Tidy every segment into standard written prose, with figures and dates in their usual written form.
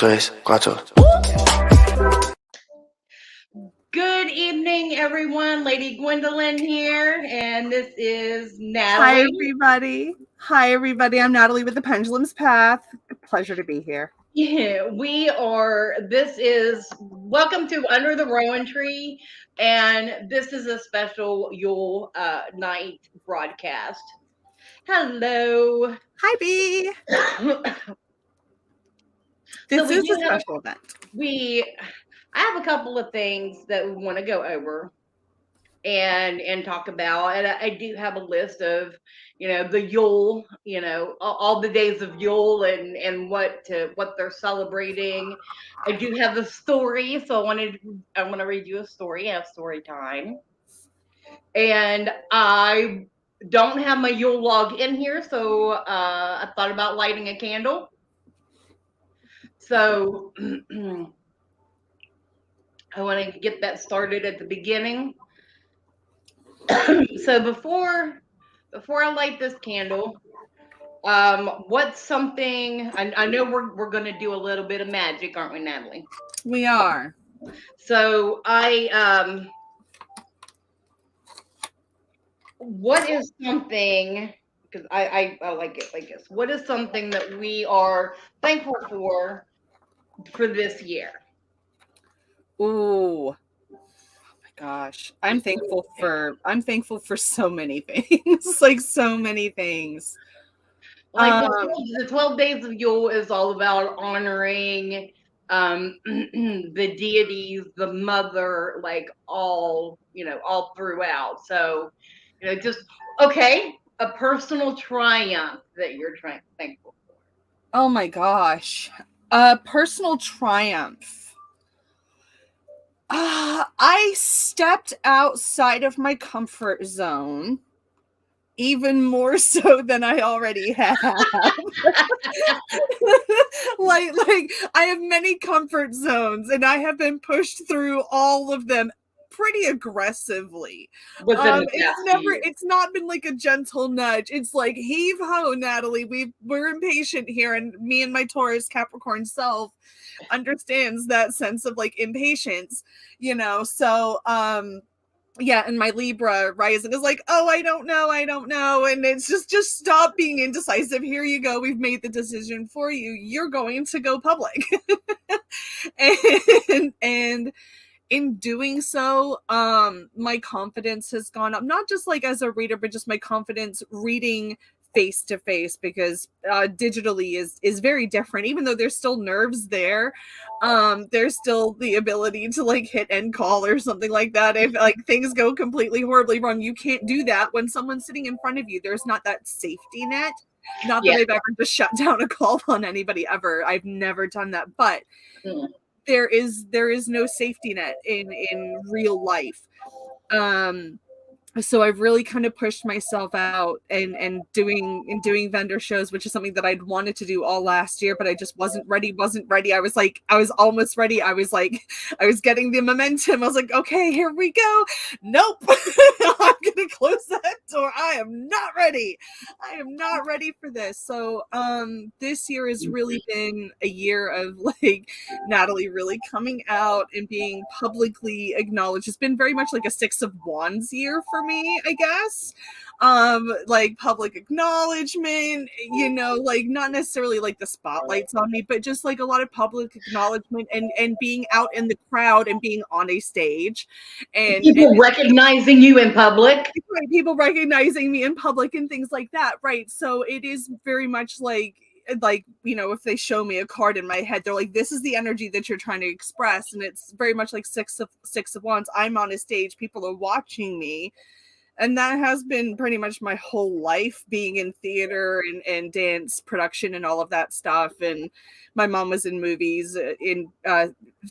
tres, cuatro. Good evening, everyone. Lady Gwendolyn here, and this is Natalie. Hi, everybody. I'm Natalie with the Pendulum's Path. Pleasure to be here. Yeah, welcome to Under the Rowan Tree, and this is a special Yule night broadcast. Hello. Hi, B. This is a special event. I have a couple of things that we want to go over and talk about, and I do have a list of the Yule, all the days of Yule and what they're celebrating. I do have a story, so I want to read you a story. I have story time, and I don't have my Yule log in here, so I thought about lighting a candle. So I want to get that started at the beginning. So before I light this candle, what's something I know we're going to do a little bit of magic, aren't we, Natalie? We are. So what is something, because I like it like this, what is something that we are thankful for this year? Ooh. Gosh, I'm thankful for so many things. Like so many things. Like the 12 days of Yule is all about honoring the deities, the mother, like all throughout. So just a personal triumph that you're thankful for. Oh my gosh, a personal triumph. I stepped outside of my comfort zone even more so than I already have. like I have many comfort zones and I have been pushed through all of them pretty aggressively. It's not been like a gentle nudge. It's like, heave ho, Natalie, we're impatient here, and me and my Taurus Capricorn self understands that sense of like impatience, so yeah, and my Libra rising is like, oh, I don't know, and it's just stop being indecisive. Here you go, we've made the decision for you, you're going to go public. and in doing so, my confidence has gone up, not just like as a reader, but just my confidence reading face to face, because digitally is very different. Even though there's still nerves there, there's still the ability to like hit end call or something like that if like things go completely horribly wrong. You can't do that when someone's sitting in front of you. There's not that safety net. Not that I've ever just shut down a call on anybody ever. I've never done that, but there is no safety net in real life. So I've really kind of pushed myself out and doing vendor shows, which is something that I'd wanted to do all last year, but I just wasn't ready. I was almost ready. I was getting the momentum. I was like, okay, here we go. Nope. I'm going to close that door. I am not ready for this. So this year has really been a year of like Natalie really coming out and being publicly acknowledged. It's been very much like a Six of Wands year for me, I guess. Like public acknowledgement, like not necessarily like the spotlights on me, but just like a lot of public acknowledgement and being out in the crowd and being on a stage and people recognizing you in public. Right, people recognizing me in public and things like that, right? So it is very much like if they show me a card in my head, they're like, this is the energy that you're trying to express, and it's very much like Six of Wands. I'm on a stage, people are watching me, and that has been pretty much my whole life, being in theater and dance production and all of that stuff. And my mom was in movies, in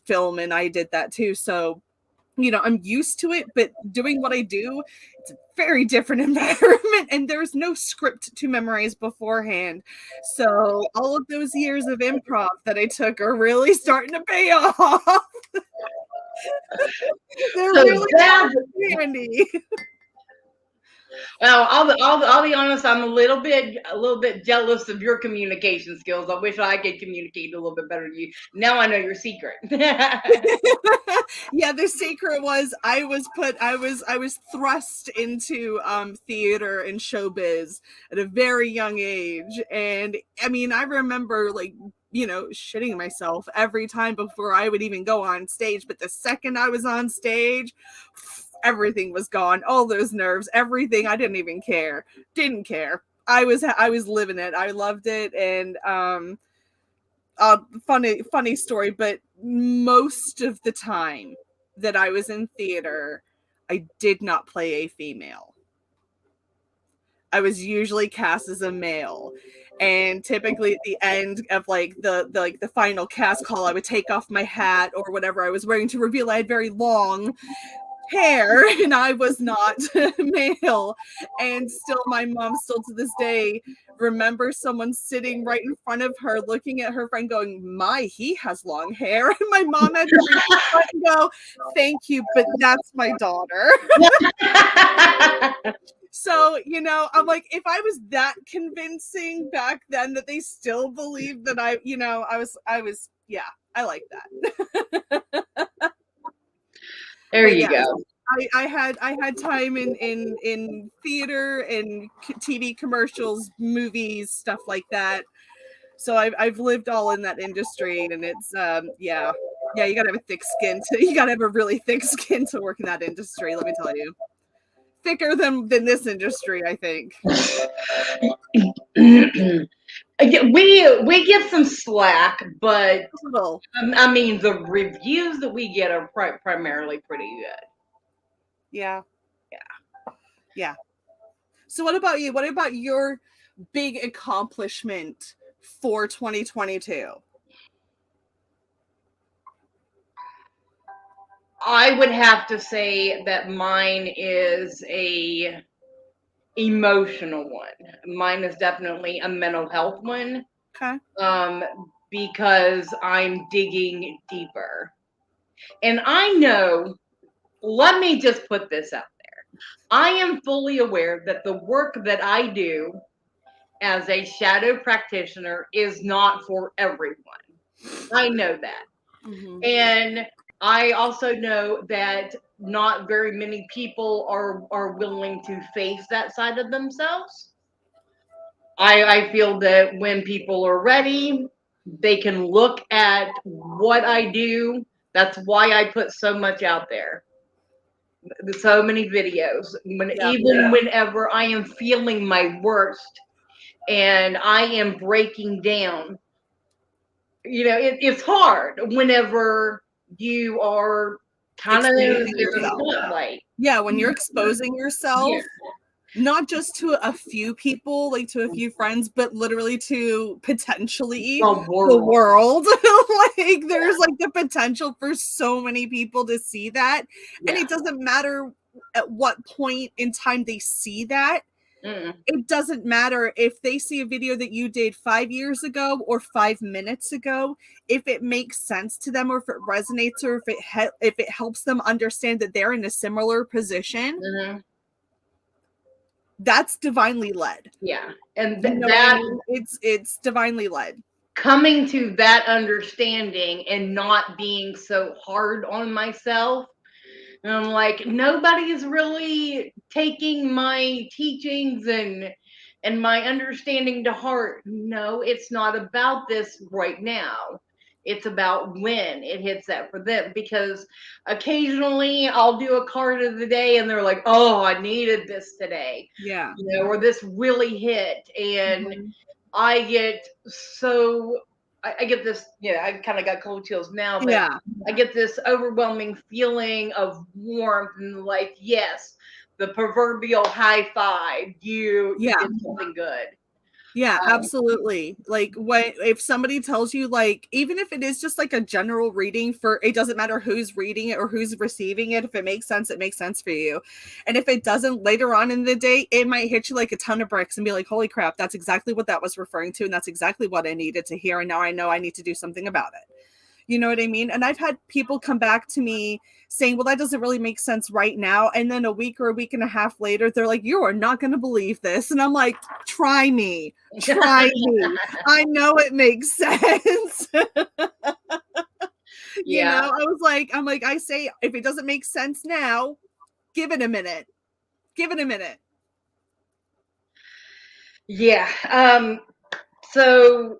film, and I did that too. So I'm used to it, but doing what I do, it's a very different environment, and there's no script to memorize beforehand. So all of those years of improv that I took are really starting to pay off. They're really handy. Well, I'll be honest. I'm a little bit jealous of your communication skills. I wish I could communicate a little bit better than you. Now I know your secret. Yeah, the secret was I was thrust into theater and showbiz at a very young age. And I mean, I remember like, you know, shitting myself every time before I would even go on stage. But the second I was on stage, everything was gone. All those nerves, everything. I didn't even care. Didn't care. I was living it. I loved it. And funny story, but most of the time that I was in theater, I did not play a female. I was usually cast as a male. And typically at the end of like the final cast call, I would take off my hat or whatever I was wearing to reveal I had very long hair and I was not male. And still my mom still to this day remembers someone sitting right in front of her looking at her friend going, my, he has long hair. And my mom had to reach and go, thank you, but that's my daughter. So, you know, I'm like, if I was that convincing back then that they still believed that I, you know, I was, yeah, I like that. There But you yeah, go. I had time in theater and TV commercials, movies, stuff like that. So I've lived all in that industry, and it's yeah, you gotta have a thick skin to you gotta have a really thick skin to work in that industry. Let me tell you, thicker than this industry, I think. We get some slack, but A little. I mean the reviews that we get are primarily pretty good. Yeah, Yeah. yeah. So what about you? What about your big accomplishment for 2022? I would have to say that mine is a emotional one. Mine is definitely a mental health one. Okay. Um, because I'm digging deeper. And I know, let me just put this out there. I am fully aware that the work that I do as a shadow practitioner is not for everyone. I know that. Mm-hmm. And I also know that not very many people are willing to face that side of themselves. I feel that when people are ready, they can look at what I do. That's why I put so much out there. So many videos. Yeah. Even whenever I am feeling my worst and I am breaking down, it's hard whenever you are kind of in Exposing the yourself. spotlight. Yeah, when you're exposing Yeah. yourself, not just to a few people, like to a few friends, but literally to potentially The the world. world. Like there's like the potential for so many people to see that. And Yeah. it doesn't matter at what point in time they see that. Mm. It doesn't matter if they see a video that you did 5 years ago or 5 minutes ago. If it makes sense to them, or if it resonates, or if it helps them understand that they're in a similar position, Mm-hmm. that's divinely led. Yeah. And You know what I that mean? It's divinely led. coming to that understanding and not being so hard on myself. And I'm like, nobody's really taking my teachings and my understanding to heart. No, it's not about this right now. It's about when it hits that for them. Because occasionally I'll do a card of the day and they're like, oh, I needed this today. Yeah. Or this really hit. And Mhm. I get so I get this, I kind of got cold chills now, but Yeah. I get this overwhelming feeling of warmth and like, yes, the proverbial high five. You Yeah. did something good. Yeah, Um, absolutely. Like when if somebody tells you, like, even if it is just like a general reading, for it doesn't matter who's reading it or who's receiving it, if it makes sense, it makes sense for you. And if it doesn't, later on in the day, it might hit you like a ton of bricks and be like, holy crap, that's exactly what that was referring to, and that's exactly what I needed to hear, and now I know I need to do something about it. You know what I mean? And I've had people come back to me saying, well, that doesn't really make sense right now. And then a week or a week and a half later, they're like, you are not going to believe this. And I'm like, try me. Try me. I know it makes sense. You know, I'm like, I say, if it doesn't make sense now, give it a minute. Give it a minute. Yeah. So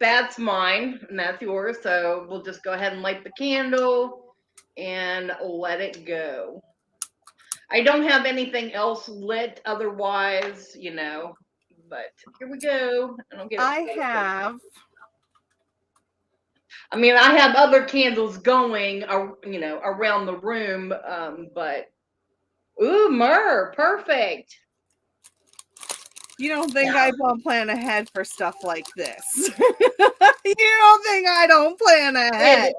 that's mine and that's yours. So we'll just go ahead and light the candle and let it go. I don't have anything else lit otherwise, you know, but here we go. I have. I mean, I have other candles going, you know, around the room, but ooh, myrrh, perfect. You don't think I won't plan ahead for stuff like this? You don't think I don't plan ahead?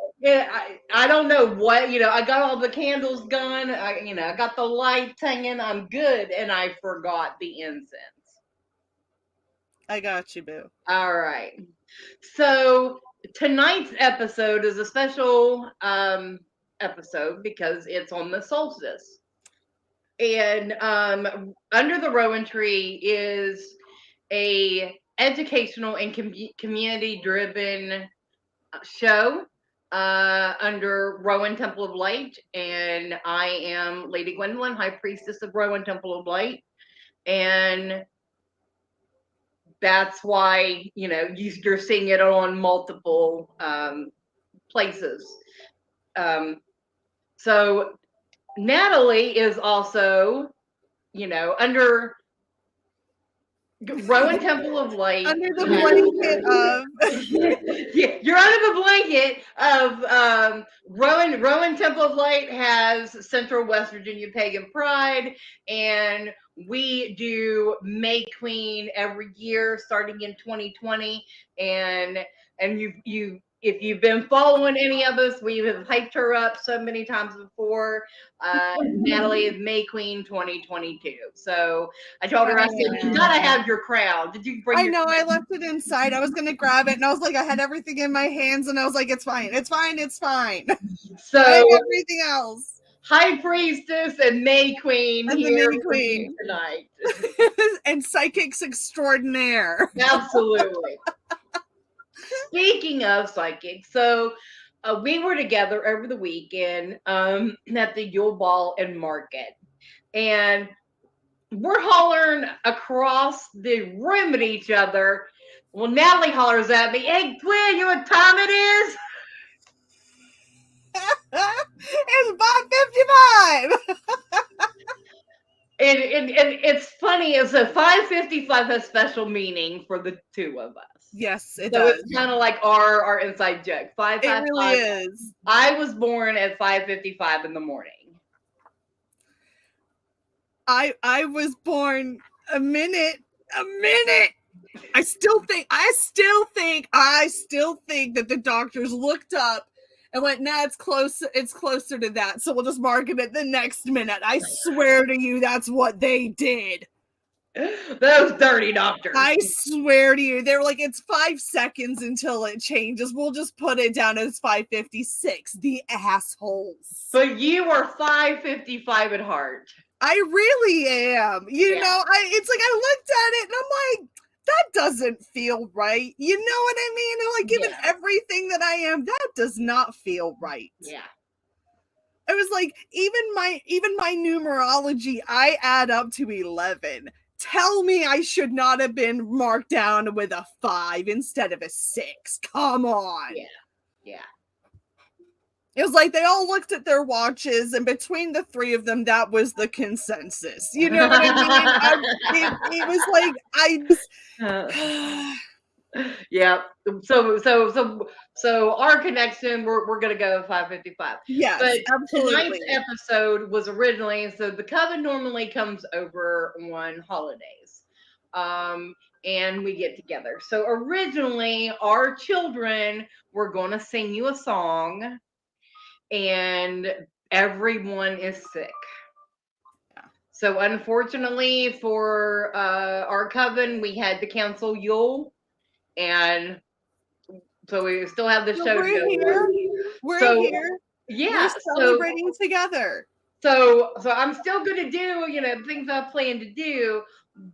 I don't know what, you know, I got all the candles going, I got the lights hanging, I'm good, and I forgot the incense. I got you, boo. All right. So tonight's episode is a special episode because it's on the solstice. And under the Rowan tree is a educational and community driven show under Rowan Temple of Light, and I am Lady Gwendolyn, High Priestess of Rowan Temple of Light, and that's why you're seeing it on multiple places. So Natalie is also under Rowan Temple of Light. Under the blanket of Yeah, you're under the blanket of Rowan Temple of Light has Central West Virginia Pagan Pride, and we do May Queen every year starting in 2020, and you if you've been following any of us, we have hyped her up so many times before. Natalie is May Queen 2022. So I told her, I said, you gotta have your crown. Did you bring I your know, crown? I left it inside. I was gonna grab it, and I was like, I had everything in my hands, and I was like, it's fine, it's fine, it's fine. So I have everything else. High Priestess and May Queen And the here May for you Queen. tonight. And psychics extraordinaire. Absolutely. Speaking of psychics, so we were together over the weekend at the Yule Ball and Market, and we're hollering across the room at each other. Well, Natalie hollers at me, "Hey, Gwen, you know what time it is?" It's 5:55. And it's funny, it's a 5:55 has special meaning for the two of us. Yes, it So does. it's kind of like our inside joke. It really is. I was born at 5:55 in the morning. I was born a minute. I still think that the doctors looked up and went, nah, it's closer to that. So we'll just mark it at the next minute. I swear to you, that's what they did. Those dirty doctors. I swear to you, they were like, it's 5 seconds until it changes. We'll just put it down as 5:56. The assholes. But you are 5:55 at heart. I really am. You know, it's like I looked at it and I'm like, that doesn't feel right. You know what I mean? And like, given everything that I am, that does not feel right. Yeah. I was like, even my numerology, I add up to 11. Tell me I should not have been marked down with a 5 instead of a 6. Come on. Yeah. It was like they all looked at their watches, and between the three of them, that was the consensus. You know what I mean? It was like yeah. So our connection, we're gonna go 5:55. Yes, but absolutely. Tonight's episode was originally, so the coven normally comes over on holidays, and we get together. So originally, our children were going to sing you a song, and everyone is sick. So unfortunately for our coven, we had to cancel Yule, and So we still have the So show to we're go here. on. We're So here. yeah, We're celebrating together. so I'm still gonna do, things I plan to do,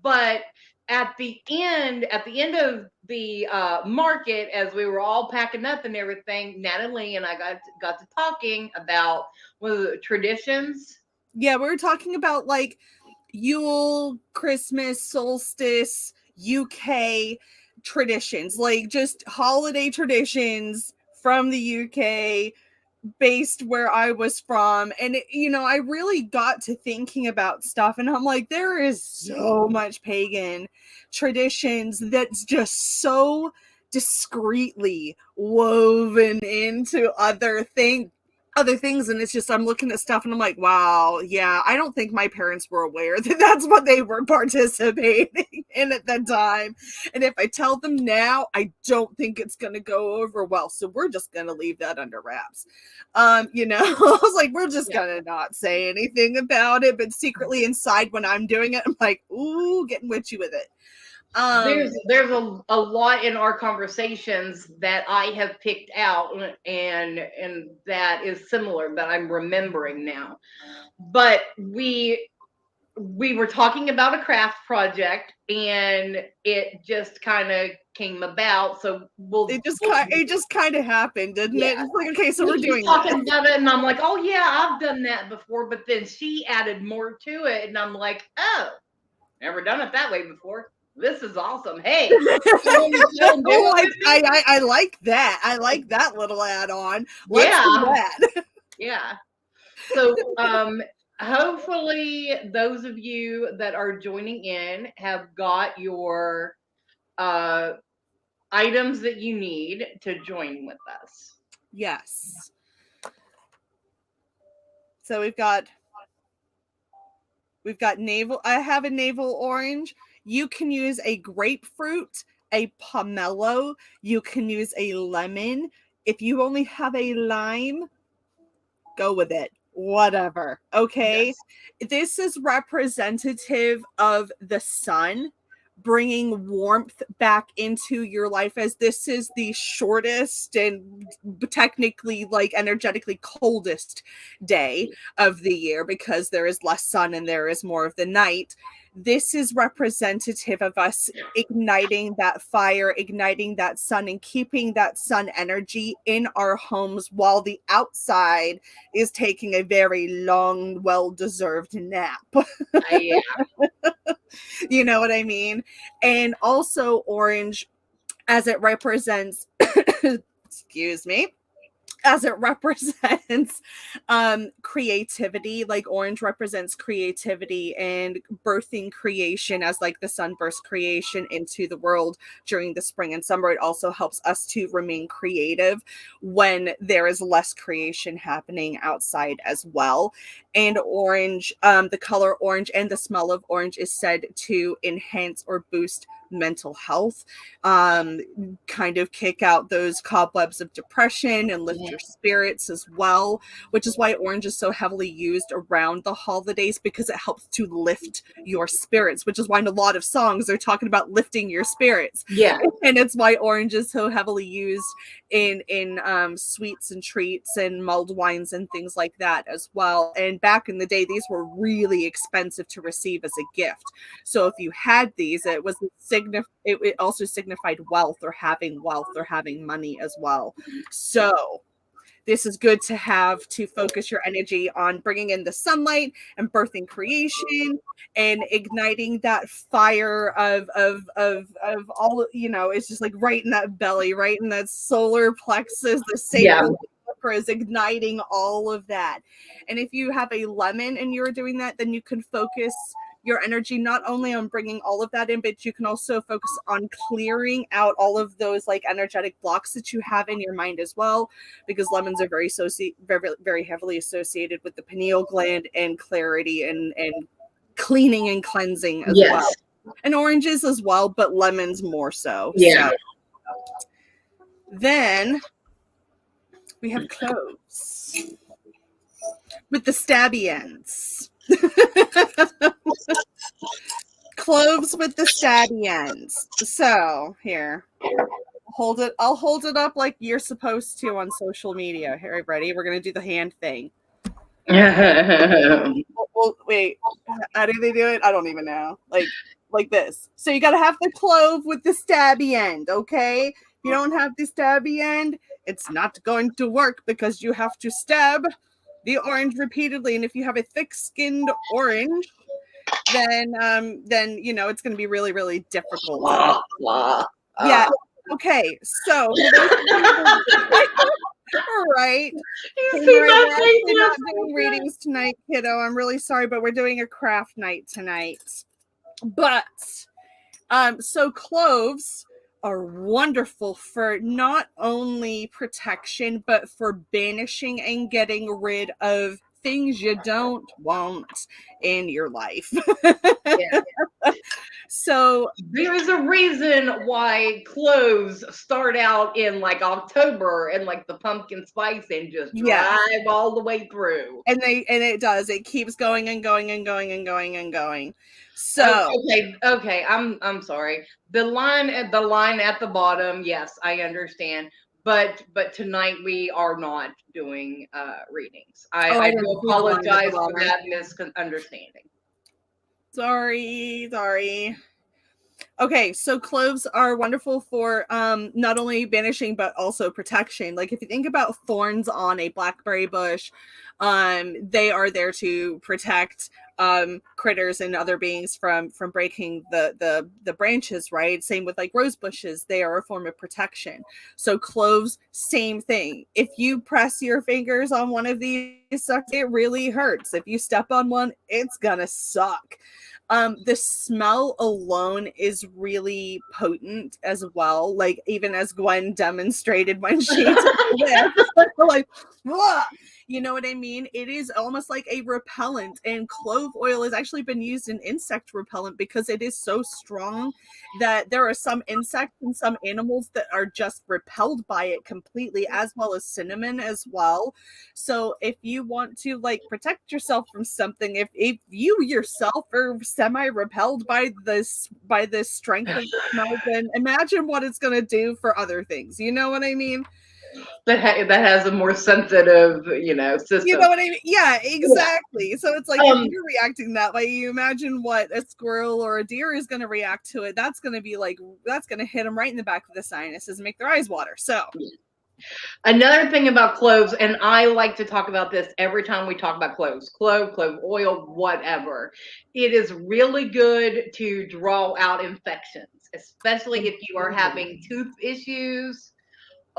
but at the end of the market, as we were all packing up and everything, Natalie and I got to talking about traditions. Yeah, we were talking about like Yule, Christmas, solstice, UK traditions, like just holiday traditions from the UK based where I was from. And, I really got to thinking about stuff. And I'm like, there is so much pagan traditions that's just so discreetly woven into other things, and it's just I'm looking at stuff and I'm like, wow, yeah, I don't think my parents were aware that that's what they were participating in at the time. And if I tell them now, I don't think it's going to go over well, so we're just going to leave that under wraps. I was like, we're just going to not say anything about it, but secretly inside when I'm doing it, I'm like, ooh, getting witchy with it. There's a lot in our conversations that I have picked out, and that is similar that I'm remembering now. But we were talking about a craft project, and it just kind of came about. So it just kind of happened, didn't it? It's like, okay, so we're doing talking about it, and I'm like, oh yeah, I've done that before. But then she added more to it, and I'm like, oh, never done it that way before. This is awesome. Hey, I like that. I like that little add-on. Let's do that. Yeah. So hopefully those of you that are joining in have got your items that you need to join with us. Yes. So we've got navel. I have a navel orange. You can use a grapefruit, a pomelo. You can use a lemon. If you only have a lime, go with it. Whatever. Okay. Yes. This is representative of the sun bringing warmth back into your life, as this is the shortest and technically like energetically coldest day of the year because there is less sun and there is more of the night. This is representative of us igniting that fire, igniting that sun, and keeping that sun energy in our homes while the outside is taking a very long, well-deserved nap. Yeah. You know what I mean? And also orange, as it represents, excuse me, as it represents creativity. Like orange represents creativity and birthing creation, as like the sun bursts creation into the world during the spring and summer. It also helps us to remain creative when there is less creation happening outside as well. And orange, the color orange and the smell of orange is said to enhance or boost mental health, kind of kick out those cobwebs of depression and lift your spirits as well, which is why orange is so heavily used around the holidays, because it helps to lift your spirits, which is why in a lot of songs they're talking about lifting your spirits. Yeah. And it's why orange is so heavily used in sweets and treats and mulled wines and things like that as well. And back in the day, these were really expensive to receive as a gift. So if you had these, it was it also signified wealth or having money as well. So this is good to have to focus your energy on bringing in the sunlight and birthing creation and igniting that fire of all, it's just like right in that belly, right in that solar plexus, the sacral chakra is igniting all of that. And if you have a lemon and you're doing that, then you can focus your energy not only on bringing all of that in, but you can also focus on clearing out all of those like energetic blocks that you have in your mind as well, because lemons are very very heavily associated with the pineal gland and clarity and cleaning and cleansing as well. And oranges as well, but lemons more so. Yeah. So then we have cloves with the stabby ends. Cloves with the stabby ends. So here, I'll hold it up like you're supposed to on social media. Here, ready? We're gonna do the hand thing. Well, wait, how do they do it? I don't even know. Like this. So you gotta have the clove with the stabby end, okay? If you don't have the stabby end, it's not going to work because you have to stab the orange repeatedly. And if you have a thick-skinned orange, then you know it's going to be really, really difficult. Yeah. Okay. So all right. You see We're my face? actually not doing readings tonight, kiddo. I'm really sorry, but we're doing a craft night tonight. But so cloves are wonderful for not only protection, but for banishing and getting rid of things you don't want in your life. Yeah. So there is a reason why cloves start out in like October and like the pumpkin spice and just drive all the way through. And it does. It keeps going and going and going and going and going. So okay. I'm sorry. The line at the bottom, yes, I understand. But tonight we are not doing readings. I do apologize for that misunderstanding. Sorry. Okay, so cloves are wonderful for not only banishing but also protection. Like if you think about thorns on a blackberry bush, they are there to protect critters and other beings from breaking the branches, right? Same with like rose bushes, they are a form of protection. So cloves, same thing. If you press your fingers on one of these, it really hurts. If you step on one, it's gonna suck. The smell alone is really potent as well. Like even as Gwen demonstrated when she took the whiff, like, whoa! You know what I mean? It is almost like a repellent, and clove oil has actually been used in insect repellent because it is so strong that there are some insects and some animals that are just repelled by it completely, as well as cinnamon as well. So if you want to like protect yourself from something, if you yourself are semi-repelled by the strength of the smell, then imagine what it's going to do for other things. You know what I mean? That has a more sensitive, system. You know what I mean? Yeah, exactly. So it's like if you're reacting that way, you imagine what a squirrel or a deer is going to react to it. That's going to be like, that's going to hit them right in the back of the sinuses and make their eyes water. So another thing about cloves, and I like to talk about this every time we talk about cloves, clove oil, whatever. It is really good to draw out infections, especially if you are having tooth issues.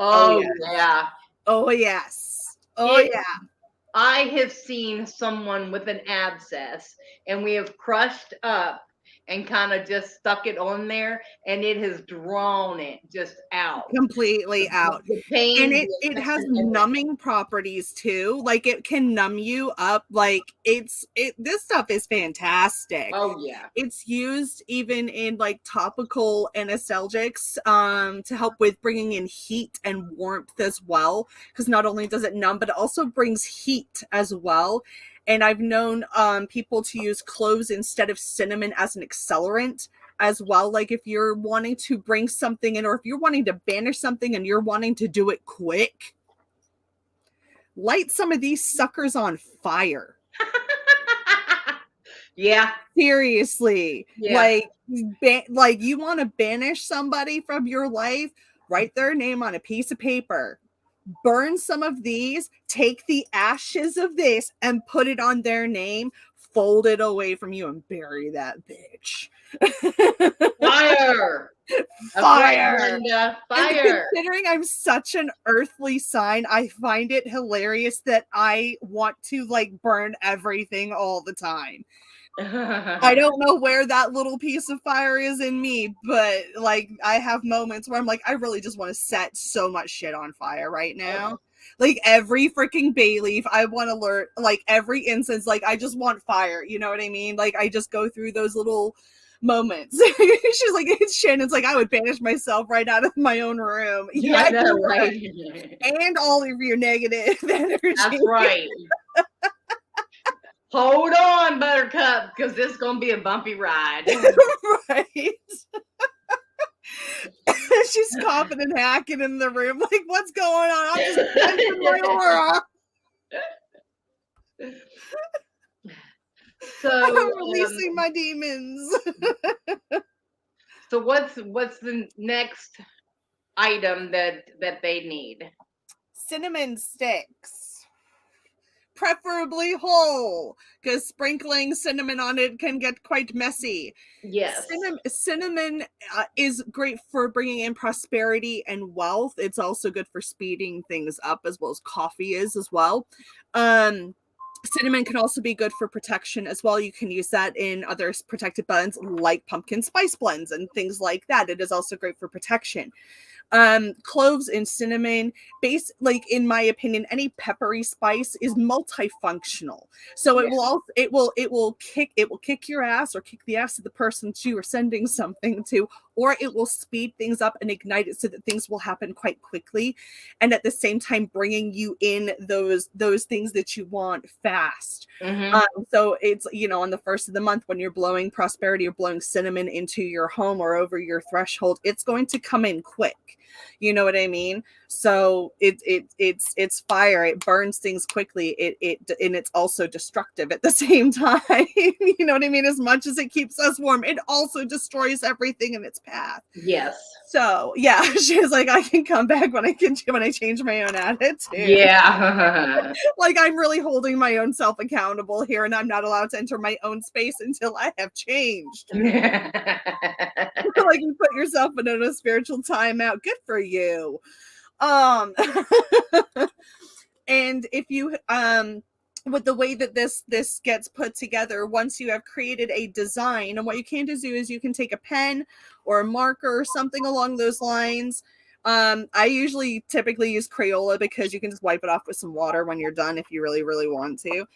Oh yeah. Oh yes. I have seen someone with an abscess and we have crushed up and kind of just stuck it on there and it has drawn it just out. Completely out. The pain, and it has numbing properties too. Like it can numb you up. Like this stuff is fantastic. Oh yeah. It's used even in like topical anesthetics to help with bringing in heat and warmth as well, because not only does it numb but it also brings heat as well. And I've known people to use cloves instead of cinnamon as an accelerant as well. Like if you're wanting to bring something in, or if you're wanting to banish something and you're wanting to do it quick, light some of these suckers on fire. Yeah. Seriously. Yeah. Like you want to banish somebody from your life, write their name on a piece of paper, burn some of these, take the ashes of this and put it on their name, fold it away from you and bury that bitch. Fire. Fire. Fire. Considering I'm such an earthly sign, I find it hilarious that I want to like burn everything all the time. I don't know where that little piece of fire is in me, but like I have moments where I'm like, I really just want to set so much shit on fire right now. Like every freaking bay leaf, I want to learn, like every incense, like I just want fire. You know what I mean? Like I just go through those little moments. She's like, Shannon's like, I would banish myself right out of my own room. Yeah, I know, right? And all of your negative energy. That's right. Hold on, Buttercup, because this is going to be a bumpy ride. Right. She's coughing and hacking in the room. Like, what's going on? I'm just cleansing my aura. So I'm releasing my demons. so what's the next item that they need? Cinnamon sticks. Preferably whole, because sprinkling cinnamon on it can get quite messy. Yes. Cinnamon is great for bringing in prosperity and wealth. It's also good for speeding things up, as well as coffee is as well. Cinnamon can also be good for protection as well. You can use that in other protected blends like pumpkin spice blends and things like that. It is also great for protection. Cloves and cinnamon, like in my opinion, any peppery spice is multifunctional. So it will kick your ass, or kick the ass of the person that you are sending something to, or it will speed things up and ignite it so that things will happen quite quickly, and at the same time bringing you in those things that you want fast. So it's, on the first of the month when you're blowing prosperity or blowing cinnamon into your home or over your threshold, it's going to come in quick. You know what I mean? So it's fire. It burns things quickly. And it's also destructive at the same time. You know what I mean? As much as it keeps us warm, it also destroys everything in its path. Yes. So yeah, she was like, I can come back when I change my own attitude. Yeah. Like, I'm really holding my own self accountable here, and I'm not allowed to enter my own space until I have changed. Like, you put yourself in a spiritual timeout. Good for you. And if you with the way that this gets put together, once you have created a design, and what you can do is you can take a pen or a marker or something along those lines. I typically use Crayola, because you can just wipe it off with some water when you're done if you really, really want to.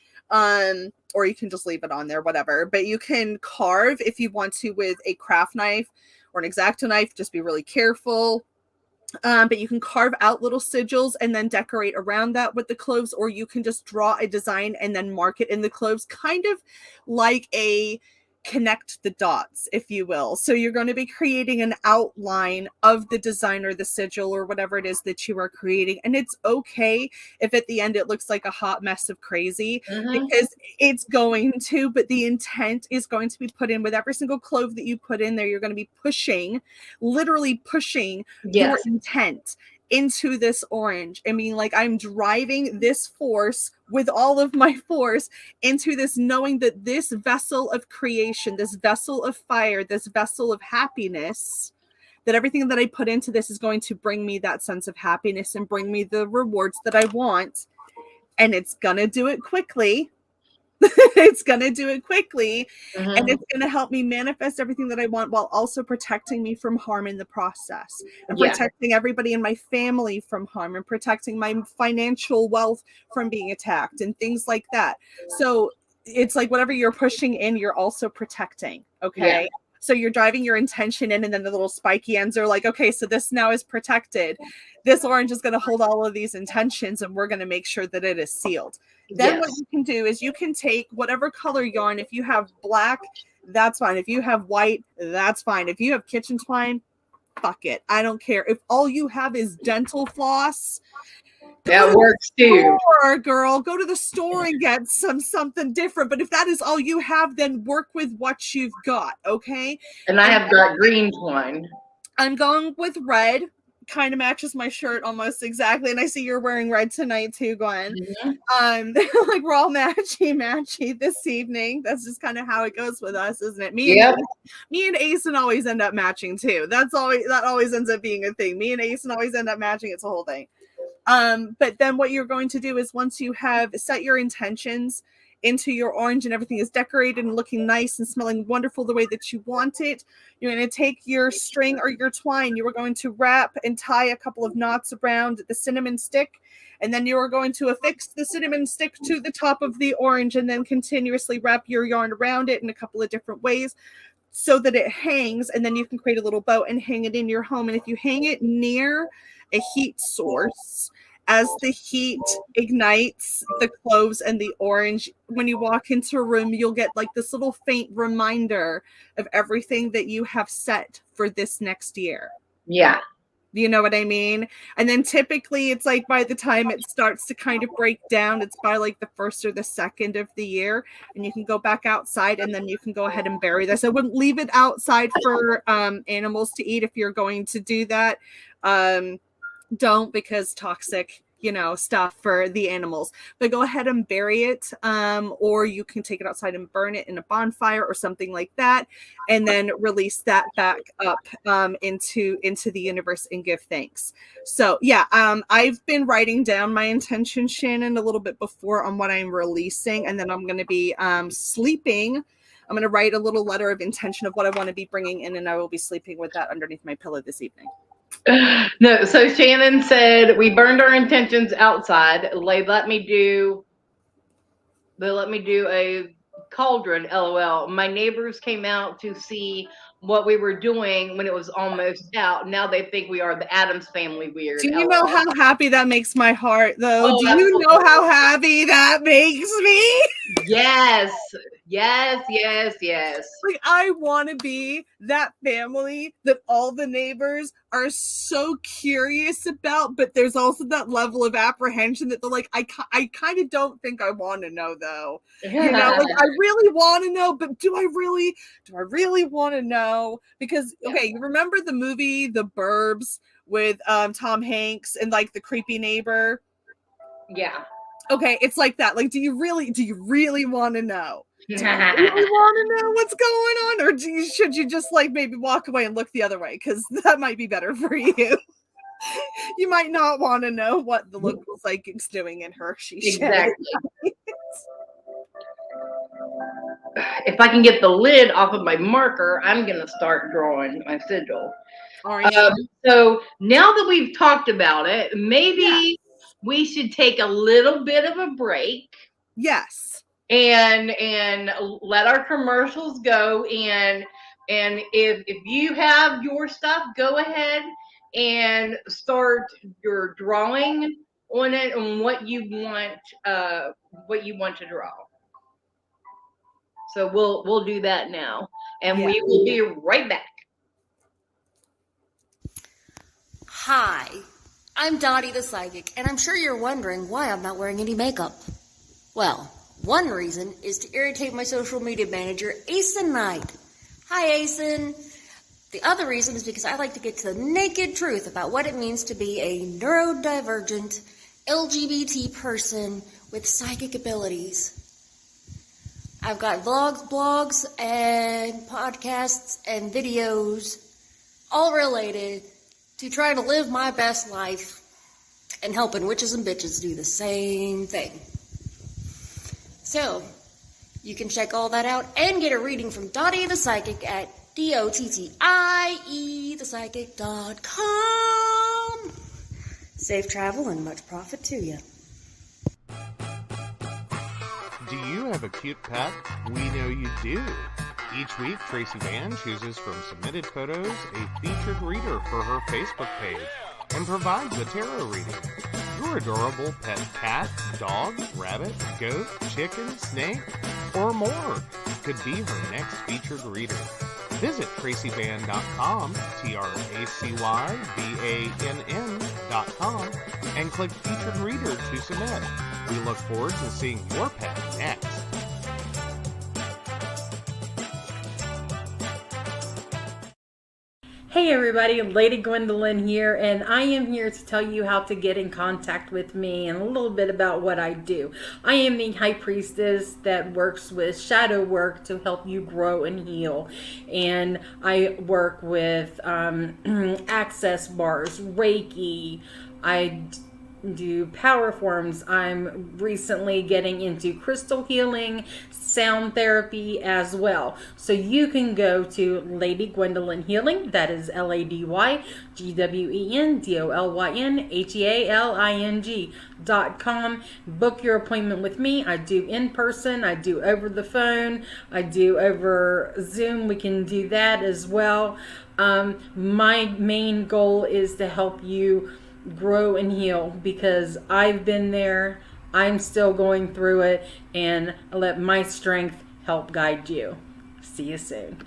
Or you can just leave it on there, whatever. But you can carve if you want to with a craft knife or an X-Acto knife. Just be really careful. But you can carve out little sigils and then decorate around that with the cloves, or you can just draw a design and then mark it in the cloves, kind of like a connect the dots, if you will. So you're going to be creating an outline of the design or the sigil or whatever it is that you are creating. And it's okay if at the end it looks like a hot mess of crazy, because it's going to, but the intent is going to be put in with every single clove that you put in there. You're going to be literally pushing your intent into this orange. I mean, like, I'm driving this force with all of my force into this, knowing that this vessel of creation, this vessel of fire, this vessel of happiness, that everything that I put into this is going to bring me that sense of happiness and bring me the rewards that I want. And it's going to do it quickly. It's going to do it quickly. And it's going to help me manifest everything that I want, while also protecting me from harm in the process, and protecting everybody in my family from harm, and protecting my financial wealth from being attacked and things like that. So it's like whatever you're pushing in, you're also protecting. Okay. So you're driving your intention in, and then the little spiky ends are like, okay, so this now is protected. This orange is going to hold all of these intentions, and we're going to make sure that it is sealed. Then what you can do is you can take whatever color yarn. If you have black, that's fine. If you have white, that's fine. If you have kitchen twine, fuck it. I don't care. If all you have is dental floss, that works too. Girl, go to the store and get something different. But if that is all you have, then work with what you've got, okay? And I have got green twine. I'm going with red. Kind of matches my shirt almost exactly. And I see you're wearing red tonight too, Gwen. Like, we're all matchy this evening. That's just kind of how it goes with us, isn't it? Me and Asen always end up matching too. That always ends up being a thing. Me and Asen always end up matching. It's a whole thing. But then what you're going to do is, once you have set your intentions into your orange and everything is decorated and looking nice and smelling wonderful the way that you want it, you're going to take your string or your twine. You are going to wrap and tie a couple of knots around the cinnamon stick, and then you are going to affix the cinnamon stick to the top of the orange, and then continuously wrap your yarn around it in a couple of different ways so that it hangs. And then you can create a little bow and hang it in your home. And if you hang it near a heat source, as the heat ignites the cloves and the orange, when you walk into a room, you'll get like this little faint reminder of everything that you have set for this next year. Yeah. You know what I mean? And then typically it's like by the time it starts to kind of break down, it's by like the first or the second of the year, and you can go back outside and then you can go ahead and bury this. I wouldn't leave it outside for animals to eat if you're going to do that. Don't, because toxic, stuff for the animals. But go ahead and bury it, or you can take it outside and burn it in a bonfire or something like that, and then release that back up into the universe and give thanks. So yeah, I've been writing down my intention, Shannon, a little bit before on what I'm releasing, and then I'm going to be sleeping. I'm going to write a little letter of intention of what I want to be bringing in, and I will be sleeping with that underneath my pillow this evening. No, so Shannon said we burned our intentions outside. They let me do a cauldron. LOL. My neighbors came out to see what we were doing when it was almost out. Now they think we are the Addams Family. Weird. Do you LOL. know how happy that makes my heart, though? Oh, do you know how happy that makes me? Yes. Yes, yes, yes. Like, I want to be that family that all the neighbors are so curious about, but there's also that level of apprehension that they're like, I kind of don't think I want to know, though. Like, I really want to know, but do I really want to know? Because, okay, you remember the movie The Burbs with Tom Hanks and like the creepy neighbor? Yeah. Okay, it's like that. Like, do you really want to know? Do you really want to know what's going on, or should you just like maybe walk away and look the other way, because that might be better for you. You might not want to know what the local psychic's doing in her Exactly. If I can get the lid off of my marker, I'm gonna start drawing my sigil. So now that we've talked about it, maybe we should take a little bit of a break. Yes. And let our commercials go, and if you have your stuff, go ahead and start your drawing on it and what you want to draw. So we'll do that now, and we will be right back. Hi, I'm Dottie the Psychic, and I'm sure you're wondering why I'm not wearing any makeup. Well, one reason is to irritate my social media manager, Asen Knight. Hi, Asen. The other reason is because I like to get to the naked truth about what it means to be a neurodivergent LGBT person with psychic abilities. I've got vlogs, blogs, and podcasts and videos all related to trying to live my best life and helping witches and bitches do the same thing. So, you can check all that out and get a reading from Dottie the Psychic at DOTTIEthepsychic.com. Safe travel and much profit to you. Do you have a cute pet? We know you do. Each week, Tracy Van chooses from submitted photos a featured reader for her Facebook page and provides a tarot reading. Your adorable pet cat, dog, rabbit, goat, chicken, snake, or more could be her next featured reader. Visit tracyvann.com, TracyVann.com, and click Featured Reader to submit. We look forward to seeing your pet next. Hey everybody, Lady Gwendolyn here, and I am here to tell you how to get in contact with me and a little bit about what I do. I am the High Priestess that works with shadow work to help you grow and heal, and I work with access bars, Reiki, I do power forms. I'm recently getting into crystal healing, sound therapy as well. So you can go to Lady Gwendolyn Healing, that is LadyGwendolynHealing.com. Book your appointment with me. I do in person, I do over the phone, I do over Zoom. We can do that as well. My main goal is to help you grow and heal, because I've been there, I'm still going through it, and let my strength help guide you. See you soon.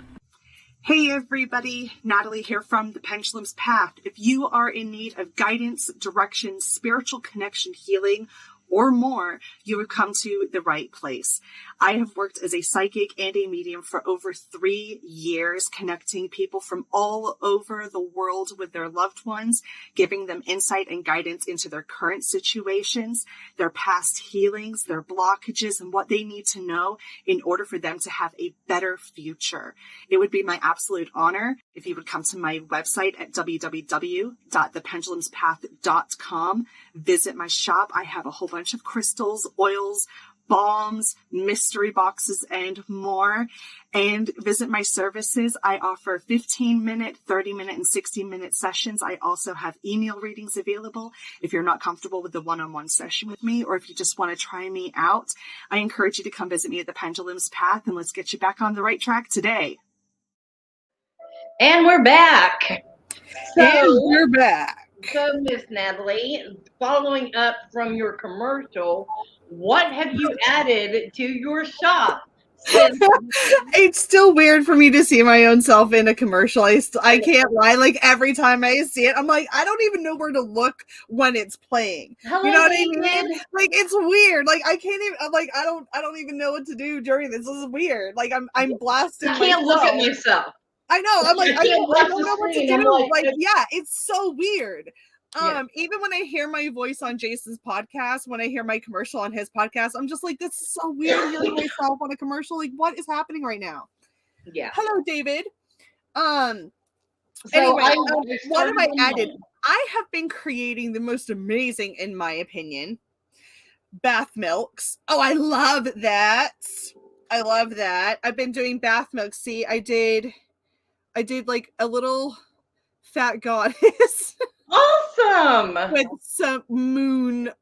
Hey everybody, Natalie here from The Pendulum's Path. If you are in need of guidance, direction, spiritual connection, healing, or more, you have come to the right place. I have worked as a psychic and a medium for over 3 years, connecting people from all over the world with their loved ones, giving them insight and guidance into their current situations, their past healings, their blockages, and what they need to know in order for them to have a better future. It would be my absolute honor if you would come to my website at www.thependulumspath.com. Visit my shop. I have a whole bunch of crystals, oils, balms, mystery boxes, and more. And visit my services. I offer 15-minute, 30-minute, and 60-minute sessions. I also have email readings available if you're not comfortable with the one-on-one session with me, or if you just want to try me out. I encourage you to come visit me at the Pendulum's Path, and let's get you back on the right track today. And we're back. We're back. So, Miss Natalie, following up from your commercial, what have you added to your shop? It's still weird for me to see my own self in a commercial. I can't lie. Like every time I see it, I'm like, I don't even know where to look when it's playing. Hello, you know what David. I mean? Like it's weird. Like I can't even. I'm like I don't even know what to do during this. This is weird. Like I'm blasting. I can't look at myself. I know. I'm like, I don't know what to do. Like, yeah, it's so weird. Yeah. Even when I hear my voice on Jason's podcast, when I hear my commercial on his podcast, I'm just like, this is so weird hearing myself on a commercial. Like, what is happening right now? Yeah. Hello, David. So anyway, what have I added? I have been creating the most amazing, in my opinion, bath milks. Oh, I love that. I love that. I've been doing bath milks. See, I did like a little fat goddess. Awesome. With some moon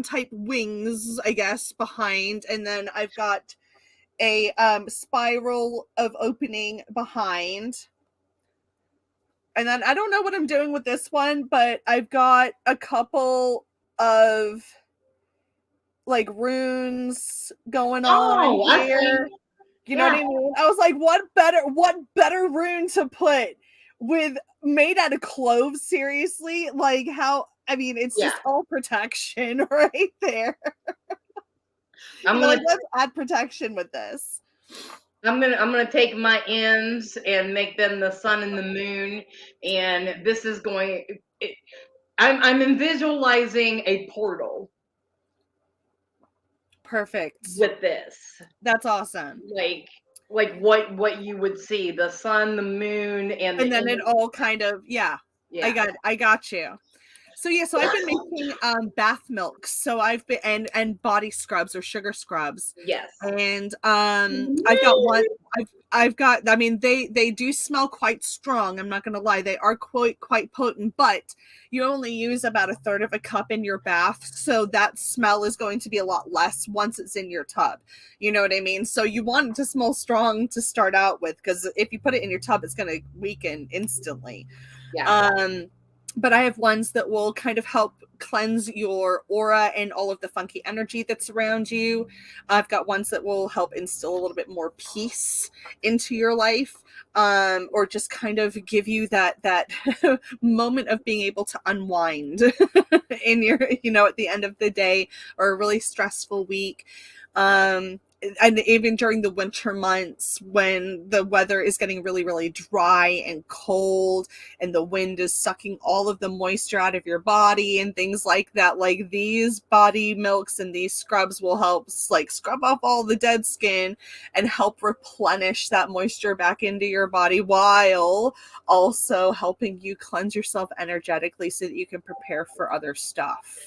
type wings, I guess, behind. And then I've got a spiral of opening behind. And then I don't know what I'm doing with this one, but I've got a couple of like runes going on here. You know what I mean? I was like, what better rune to put with made out of cloves? Seriously? Like how, I mean, it's just all protection right there. Let's add protection with this. I'm gonna take my ends and make them the sun and the moon, and this is going. I'm visualizing a portal. Perfect. With this. That's awesome. Like what you would see, the sun, the moon, and then it all kind of I got you. So so I've been making bath milks. So I've been and body scrubs or sugar scrubs. Yes. And I've got I mean they do smell quite strong. I'm not gonna lie, they are quite potent, but you only use about a third of a cup in your bath, so that smell is going to be a lot less once it's in your tub. You know what I mean? So you want it to smell strong to start out with, because if you put it in your tub, it's gonna weaken instantly. Yeah. But I have ones that will kind of help cleanse your aura and all of the funky energy that's around you. I've got ones that will help instill a little bit more peace into your life, or just kind of give you that moment of being able to unwind in your, at the end of the day or a really stressful week. And even during the winter months when the weather is getting really, really dry and cold and the wind is sucking all of the moisture out of your body and things like that, like these body milks and these scrubs will help like scrub off all the dead skin and help replenish that moisture back into your body, while also helping you cleanse yourself energetically so that you can prepare for other stuff.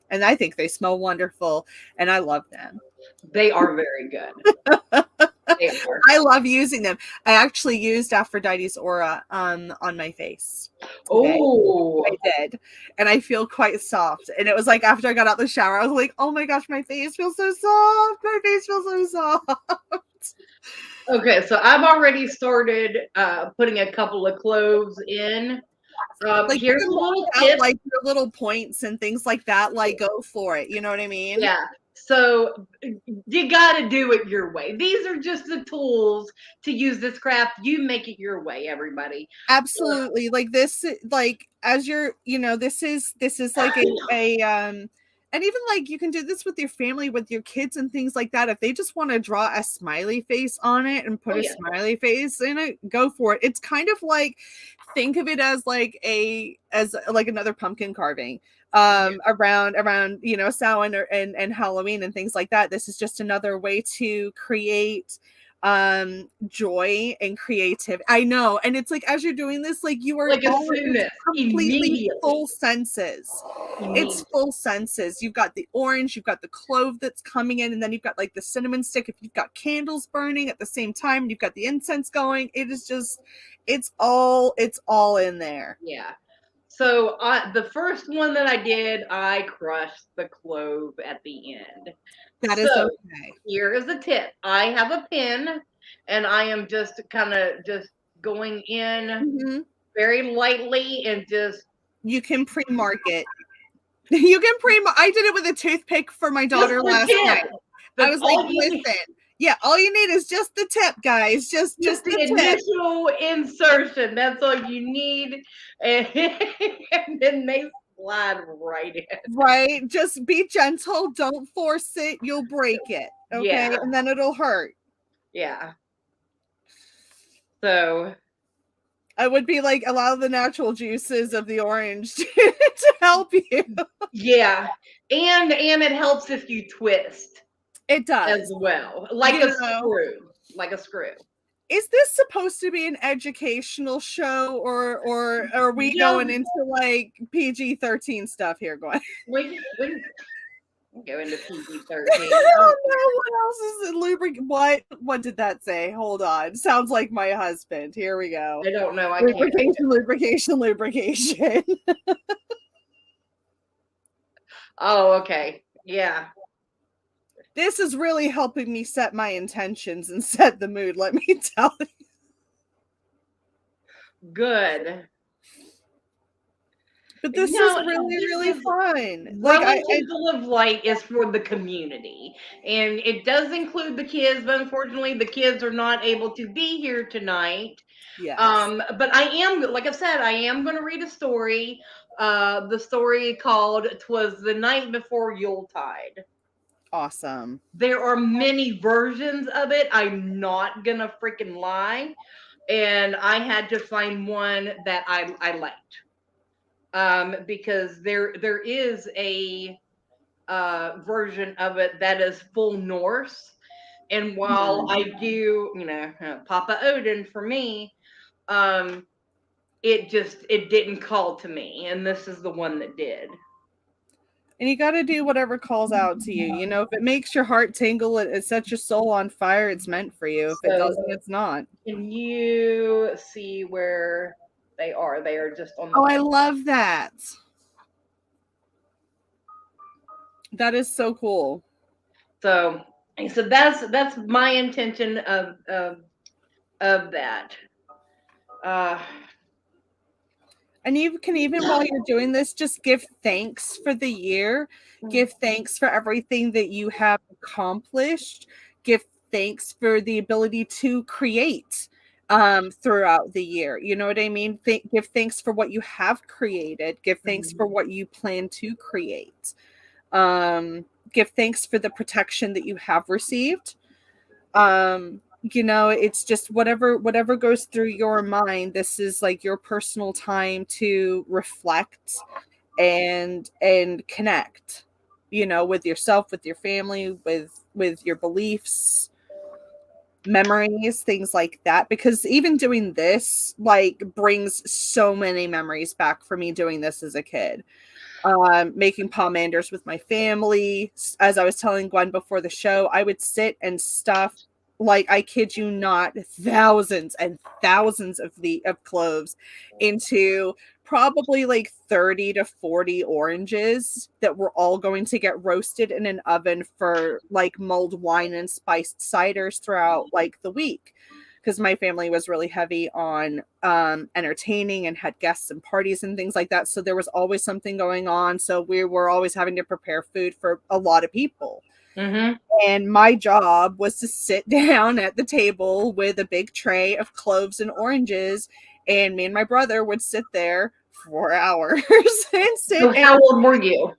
And I think they smell wonderful and I love them. They are very good. They are. I love using them. I actually used Aphrodite's aura on my face today. Oh, I did. And I feel quite soft. And it was like after I got out the shower, I was like, oh my gosh, my face feels so soft. My face feels so soft. Okay, so I've already started putting a couple of cloves in. Like here's a little tip. Like your little points and things like that. Like go for it. You know what I mean? Yeah. So you got to do it your way. These are just the tools to use this craft. You make it your way, everybody. Absolutely. Like this, like as you're, this is like a and even like you can do this with your family, with your kids and things like that. If they just want to draw a smiley face on it and put Oh, a yeah. smiley face in it, go for it. It's kind of like, think of it as like another pumpkin carving around Samhain and Halloween and things like that. This is just another way to create joy and creativity. I know, and it's like as you're doing this, like you are Like as all soon as completely full senses. It's full senses. You've got the orange, you've got the clove that's coming in, and then you've got like the cinnamon stick. If you've got candles burning at the same time, you've got the incense going. It is just, it's all in there. Yeah. So the first one that I did, I crushed the clove at the end. That is okay. Here is a tip. I have a pen, and I am just kind of just going in very lightly and just. You can pre-mark it. You can I did it with a toothpick for my daughter last night. I was like, listen, yeah, all you need is just the tip, guys. Just the initial insertion. That's all you need. And then they slide right in. Right. Just be gentle. Don't force it. You'll break it. Okay. Yeah. And then it'll hurt. Yeah. So I would be like, allow the natural juices of the orange to help you. Yeah. And it helps if you twist. It does. As well. Like a screw. Like a screw. Is this supposed to be an educational show, or are we going into like PG-13 stuff here? We go into PG-13. I don't know what else is in lubricant. What did that say? Hold on. Sounds like my husband. Here we go. I don't know. Lubrication. Oh, okay. Yeah. This is really helping me set my intentions and set the mood, let me tell you. Good. But this is really fun. Rowan Temple of Light is for the community. And it does include the kids, but unfortunately the kids are not able to be here tonight. Yes. But I am, like I said, I am going to read a story. The story called "'Twas the Night Before Yuletide." Awesome. There are many versions of it. I'm not gonna freaking lie, and I had to find one that I liked, because there is a version of it that is full Norse, and while I do, Papa Odin for me, it didn't call to me, and this is the one that did. And you got to do whatever calls out to you. If it makes your heart tingle, it sets your soul on fire, it's meant for you. If it doesn't, it's not. Can you see where they are? They are just on the I love that. That is so cool. So that's my intention of that. And you can, even while you're doing this, just give thanks for the year. Give thanks for everything that you have accomplished. Give thanks for the ability to create throughout the year. You know what I mean? Give thanks for what you have created. Give thanks for what you plan to create. Give thanks for the protection that you have received. It's just whatever goes through your mind. This is like your personal time to reflect and connect, with yourself, with your family, with your beliefs, memories, things like that. Because even doing this brings so many memories back for me doing this as a kid. Making pomanders with my family. As I was telling Gwen before the show, I would sit and stuff, I kid you not, thousands and thousands of cloves into probably 30 to 40 oranges that were all going to get roasted in an oven for mulled wine and spiced ciders throughout the week. Because my family was really heavy on entertaining and had guests and parties and things like that. So there was always something going on. So we were always having to prepare food for a lot of people. Mm-hmm. And my job was to sit down at the table with a big tray of cloves and oranges, and me and my brother would sit there for hours and sit. So how old were you?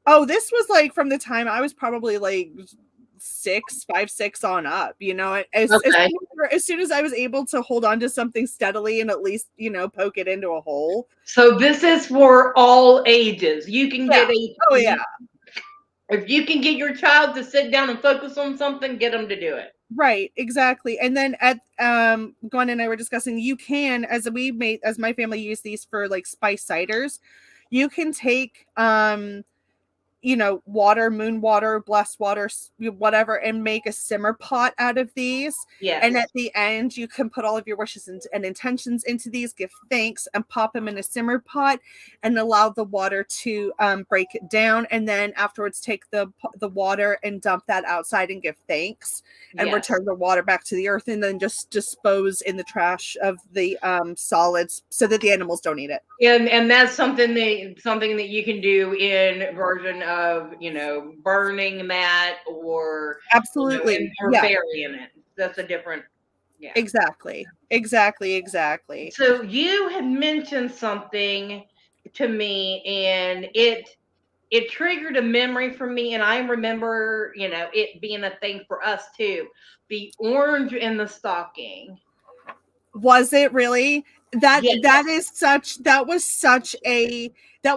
Oh, this was like from the time I was probably like 6 on up, you know, Okay. as soon as I was able to hold on to something steadily and at least, you know, poke it into a hole. So this is for all ages. You can Yeah. get a. Oh yeah. If you can get your child to sit down and focus on something, get them to do it. Right, exactly. And then at Gwen and I were discussing, you can, as my family used these for like spice ciders, you can take you know, water, moon water, blessed water, whatever, and make a simmer pot out of these. Yes. And at the end, you can put all of your wishes and intentions into these, give thanks, and pop them in a simmer pot, and allow the water to break it down. And then afterwards, take the water and dump that outside and give thanks, and return the water back to the earth, and then just dispose in the trash of the solids so that the animals don't eat it. And that's something that you can do in version of, you know, burning that or Absolutely, you know, or burying it. That's a different. Yeah. Exactly. So you had mentioned something to me, and it triggered a memory for me, and I remember, you know, it being a thing for us too. The orange in the stocking. Was it really? That Yes. that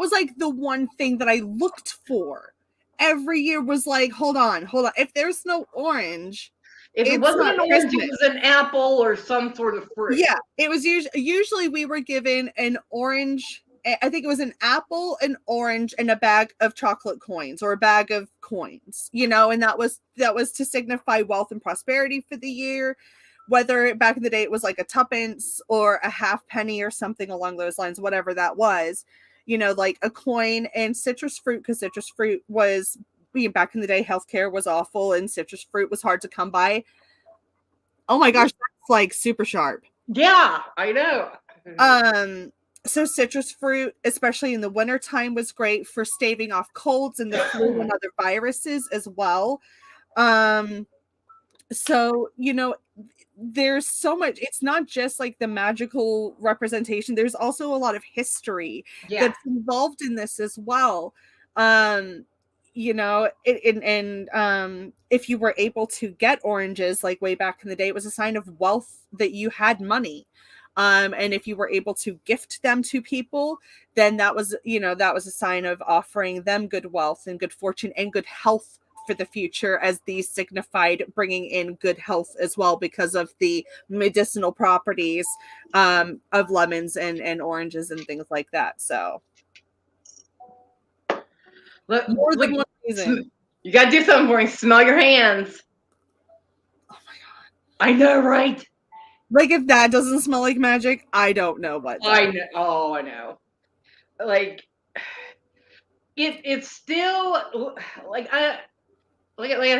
was like the one thing that I looked for every year, was like, hold on. If there's no orange, If it wasn't an orange, it was an apple or some sort of fruit. Yeah, it was usually we were given an orange. I think it was an apple, an orange, and a bag of chocolate coins, or a bag of coins, you know, and that was to signify wealth and prosperity for the year. Whether back in the day it was like a tuppence or a half penny or something along those lines, whatever that was, you know, like a coin. And citrus fruit, because citrus fruit was, back in the day, healthcare was awful and citrus fruit was hard to come by. Oh my gosh, that's like super sharp. Yeah, I know. So citrus fruit, especially in the wintertime, was great for staving off colds and the flu and other viruses as well. So, you know, there's so much. It's not just like the magical representation. There's also a lot of history that's involved in this as well. You know, if you were able to get oranges like way back in the day, it was a sign of wealth that you had money. And if you were able to gift them to people, then that was a sign of offering them good wealth and good fortune and good health for the future, as these signified bringing in good health as well because of the medicinal properties of lemons and oranges and things like that. So look, more than one reason. You gotta do something for me. Smell your hands. Oh my god, I know, right? Like, if that doesn't smell like magic, I don't know what does. I know. Oh, I know. Like it's still like I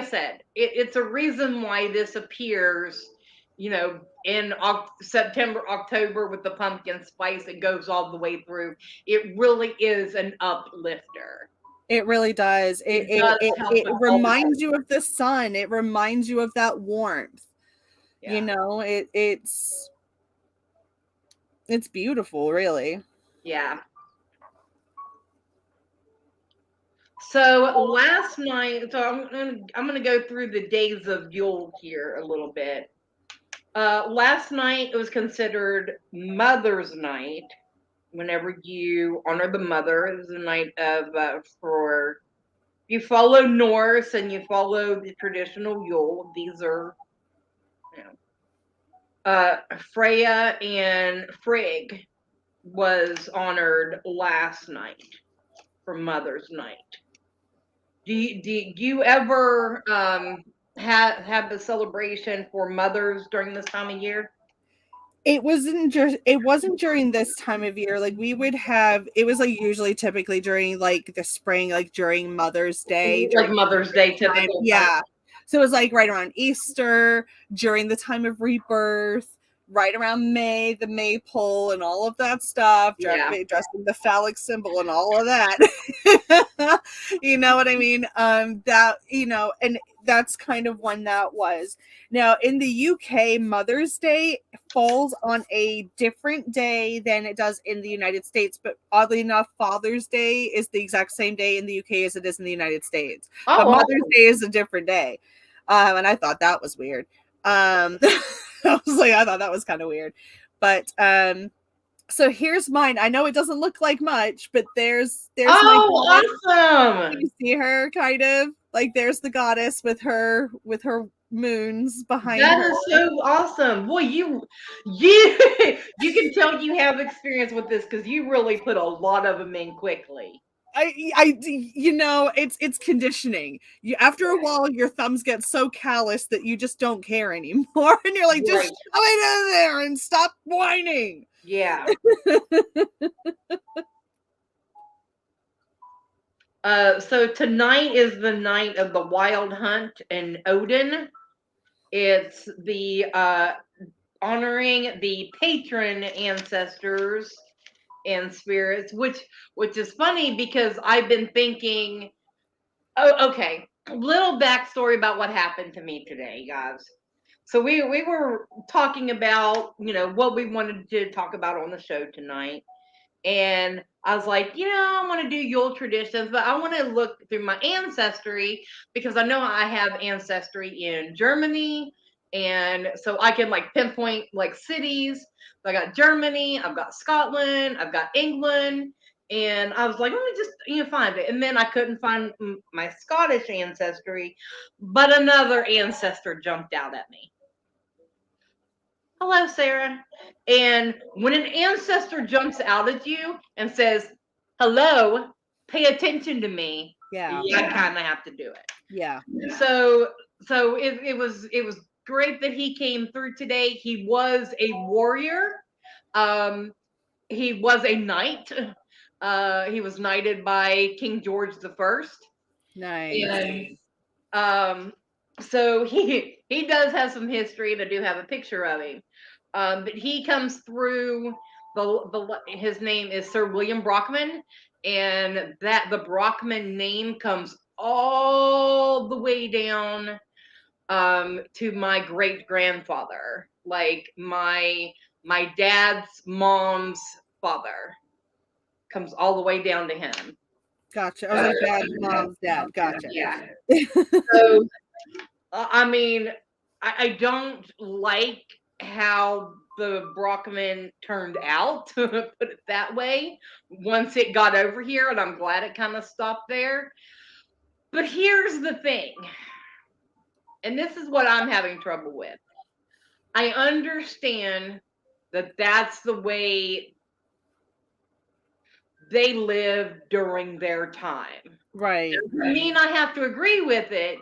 said, it's a reason why this appears, you know, in September, October with the pumpkin spice. It goes all the way through. It really is an uplifter. It really does. It reminds you of the sun. It reminds you of that warmth. Yeah. You know, it's beautiful, really. Yeah. So last night, so I'm gonna go through the days of Yule here a little bit. Last night it was considered Mother's Night. Whenever you honor the mother, it was a night of for you follow Norse and you follow the traditional Yule. These are, you know, Freya and Frigg was honored last night for Mother's Night. Do you ever have a celebration for mothers during this time of year? It wasn't during this time of year. Like, we would have, it was like usually typically during like the spring, like during Mother's Day. Like Mother's Day typical. Yeah. So it was like right around Easter, during the time of rebirth, right around May, the maypole and all of that stuff, dressing the phallic symbol and all of that. You know what I mean? That, you know, and that's kind of when that was. Now, in the UK, Mother's Day falls on a different day than it does in the United States, but oddly enough, Father's Day is the exact same day in the UK as it is in the United States. But Mother's Day is a different day. And I thought that was weird. I thought that was kind of weird. But so here's mine. I know it doesn't look like much, but there's my awesome. You see her kind of like there's the goddess with her moons behind her. That is so awesome. Boy, you can tell you have experience with this because you really put a lot of them in quickly. I you know, it's conditioning. You after a while your thumbs get so callous that you just don't care anymore, and you're like, just shove it in there and stop whining. Yeah. So tonight is the night of the wild hunt and Odin. It's the honoring the patron ancestors and spirits, which is funny because I've been thinking, okay, a little backstory about what happened to me today, guys. So we were talking about, you know, what we wanted to talk about on the show tonight. And I was like, you know, I want to do Yule traditions, but I want to look through my ancestry because I know I have ancestry in Germany. And so I can like pinpoint like cities. So I got Germany, I've got Scotland, I've got England. And I was like, let me just, you know, find it. And then I couldn't find my Scottish ancestry, but another ancestor jumped out at me. Hello, Sarah. And when an ancestor jumps out at you and says, hello, pay attention to me. Yeah. I kind of have to do it. Yeah. So it was great that he came through today. He was a warrior. He was a knight. He was knighted by King George I. Nice. And so he does have some history, and I do have a picture of him. But he comes through his name is Sir William Brockman, and that the Brockman name comes all the way down to my great grandfather, like my dad's mom's father comes all the way down to him. Gotcha. I was like, dad, mom's dad. Gotcha. Yeah. So I mean, I don't like how the Brockman turned out, to put it that way, once it got over here, and I'm glad it kind of stopped there. But here's the thing, and this is what I'm having trouble with. I understand that that's the way they lived during their time. Right. It doesn't mean I have to agree with it.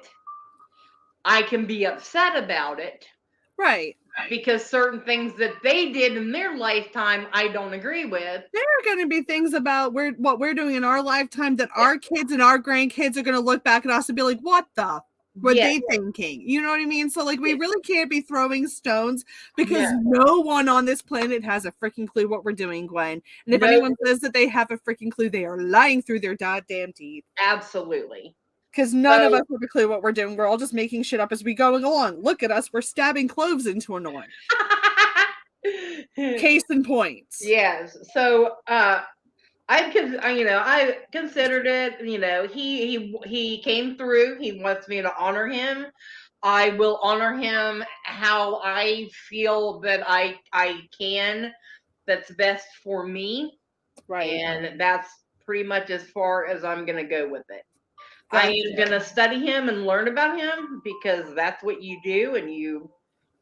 I can be upset about it. Right. Because certain things that they did in their lifetime, I don't agree with. There are going to be things about what we're doing in our lifetime that our kids and our grandkids are going to look back at us and be like, what the were they thinking? You know what I mean? So like we really can't be throwing stones because no one on this planet has a freaking clue what we're doing, Gwen. And if anyone says that they have a freaking clue, they are lying through their goddamn teeth. Absolutely. Because none of us have a clue what we're doing. We're all just making shit up as we going along. Look at us. We're stabbing cloves into an oil. Case in point. Yes. So I considered it, you know, he came through. He wants me to honor him. I will honor him how I feel that I can. That's best for me. Right. And that's pretty much as far as I'm going to go with it. Gotcha. I am going to study him and learn about him because that's what you do, and you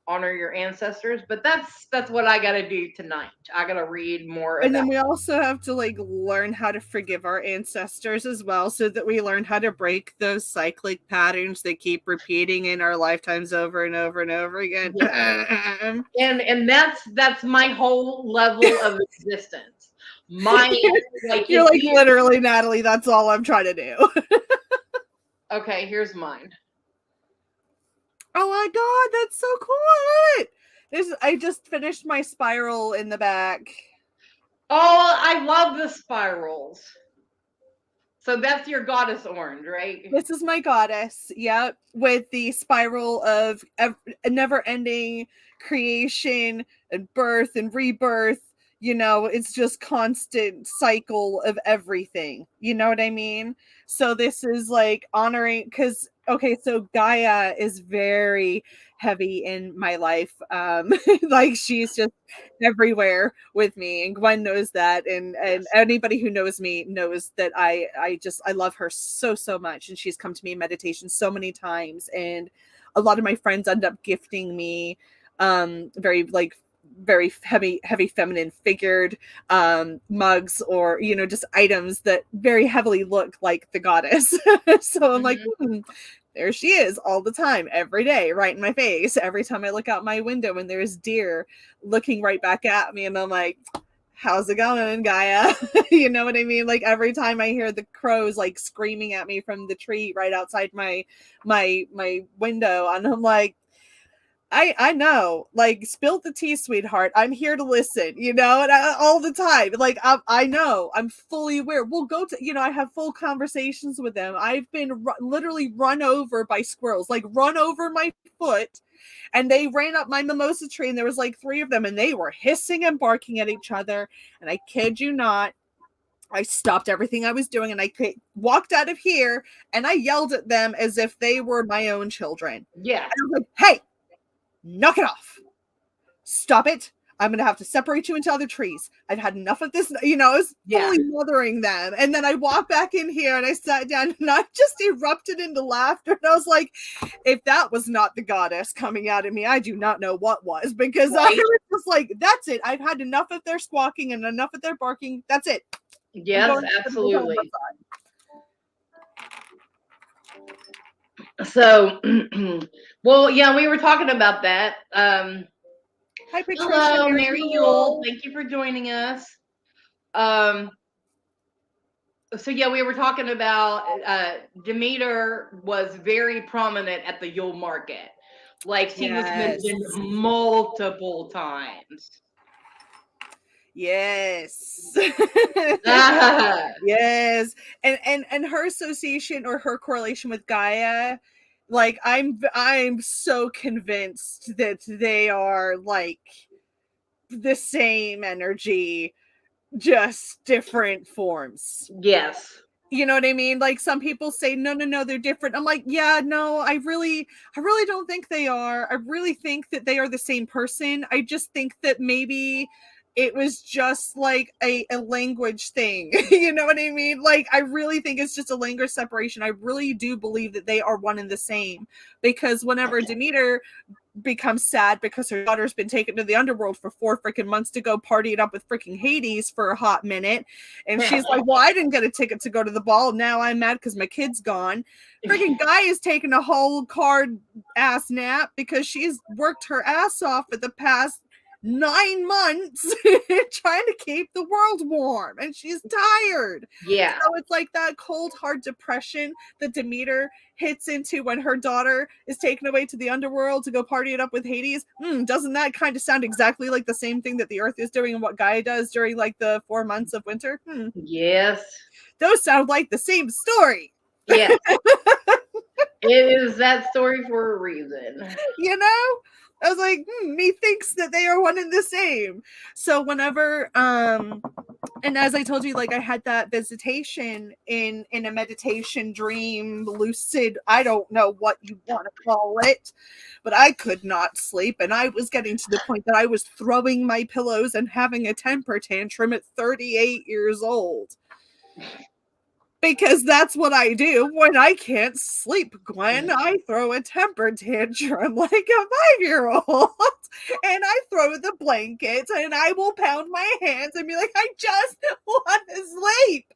honor your ancestors. But that's what I got to do tonight. I got to read more. And then we also have to like learn how to forgive our ancestors as well, so that we learn how to break those cyclic patterns that keep repeating in our lifetimes over and over and over again. Yeah. and that's my whole level of existence. You're like literally, Natalie. That's all I'm trying to do. Okay, here's mine. Oh my god, that's so cool! I love it. I just finished my spiral in the back. Oh, I love the spirals. So that's your goddess orange, right? This is my goddess, yep, with the spiral of a never-ending creation and birth and rebirth. It's just constant cycle of everything. You know what I mean? So this is like honoring, because okay, so Gaia is very heavy in my life. Like she's just everywhere with me, and Gwen knows that, and anybody who knows me knows that I love her so much, and she's come to me in meditation so many times, and a lot of my friends end up gifting me very heavy feminine figured mugs, or just items that very heavily look like the goddess. So I'm like, there she is all the time, every day, right in my face. Every time I look out my window and there's deer looking right back at me, and I'm like, how's it going, Gaia? You know what I mean? Like every time I hear the crows like screaming at me from the tree right outside my window, and I'm like, I know, like, spill the tea, sweetheart. I'm here to listen, and all the time. Like, I know, I'm fully aware. We'll go to, I have full conversations with them. I've been literally run over by squirrels, like run over my foot, and they ran up my mimosa tree, and there was like 3 of them, and they were hissing and barking at each other. And I kid you not, I stopped everything I was doing, and I walked out of here, and I yelled at them as if they were my own children. Yeah. And I was like, hey, knock it off. Stop it. I'm going to have to separate you into other trees. I've had enough of this. I was fully mothering them. And then I walked back in here and I sat down and I just erupted into laughter. And I was like, if that was not the goddess coming out of me, I do not know what was, because I was just like, that's it. I've had enough of their squawking and enough of their barking. That's it. Yes, absolutely. So, well, yeah, we were talking about that. Hi, Patricia. Hello, Mary Yule. Thank you for joining us. So yeah, we were talking about Demeter was very prominent at the Yule market. Like she was mentioned multiple times. Yes. Yes. And her association or her correlation with Gaia, like I'm so convinced that they are like the same energy, just different forms. Yes. You know what I mean? Like some people say, no, they're different. I'm like, yeah, no, I really don't think they are. I really think that they are the same person. I just think that maybe it was just like a language thing. You know what I mean? Like, I really think it's just a language separation. I really do believe that they are one and the same, because whenever Demeter becomes sad because her daughter's been taken to the underworld for 4 freaking months to go party it up with freaking Hades for a hot minute, and she's like, well, I didn't get a ticket to go to the ball, now I'm mad because my kid's gone. Freaking guy is taking a whole card ass nap because she's worked her ass off for the past 9 months trying to keep the world warm, and she's tired. Yeah. So it's like that cold hard depression that Demeter hits into when her daughter is taken away to the underworld to go party it up with Hades. Doesn't that kind of sound exactly like the same thing that the Earth is doing and what Gaia does during like the 4 months of winter? Yes. Those sound like the same story. Yeah. It is that story for a reason. You know? I was like, methinks that they are one and the same. So whenever, and as I told you, like I had that visitation in a meditation dream, lucid, I don't know what you want to call it, but I could not sleep. And I was getting to the point that I was throwing my pillows and having a temper tantrum at 38 years old. Because that's what I do when I can't sleep, Gwen. I throw a temper tantrum like a 5-year-old. And I throw the blankets and I will pound my hands and be like, I just want to sleep.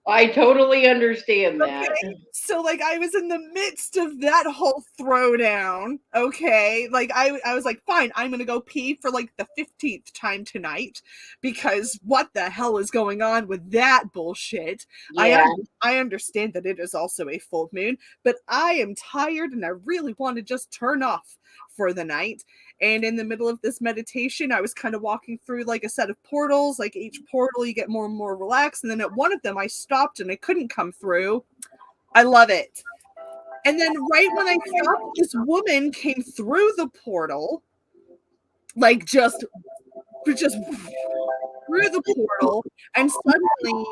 I totally understand that. Okay. So like I was in the midst of that whole throwdown. Okay. Like I was like, fine, I'm gonna go pee for like the 15th time tonight, because what the hell is going on with that bullshit? Yeah. I understand that it is also a full moon, but I am tired and I really want to just turn off for the night. And in the middle of this meditation, I was kind of walking through like a set of portals. Like each portal, you get more and more relaxed. And then at one of them, I stopped and I couldn't come through. I love it. And then right when I stopped, this woman came through the portal, like just through the portal, and suddenly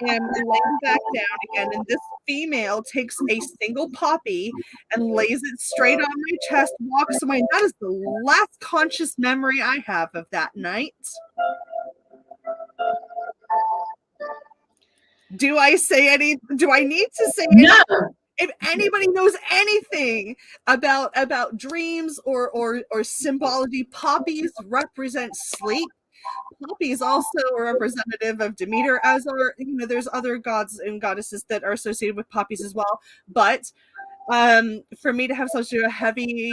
I am laying back down again, and this female takes a single poppy and lays it straight on my chest, walks away. That is the last conscious memory I have of that night. Do I need to say anything? No. If anybody knows anything about dreams or symbology, poppies represent sleep. Poppies also are representative of Demeter, as are, there's other gods and goddesses that are associated with poppies as well. But for me to have such a heavy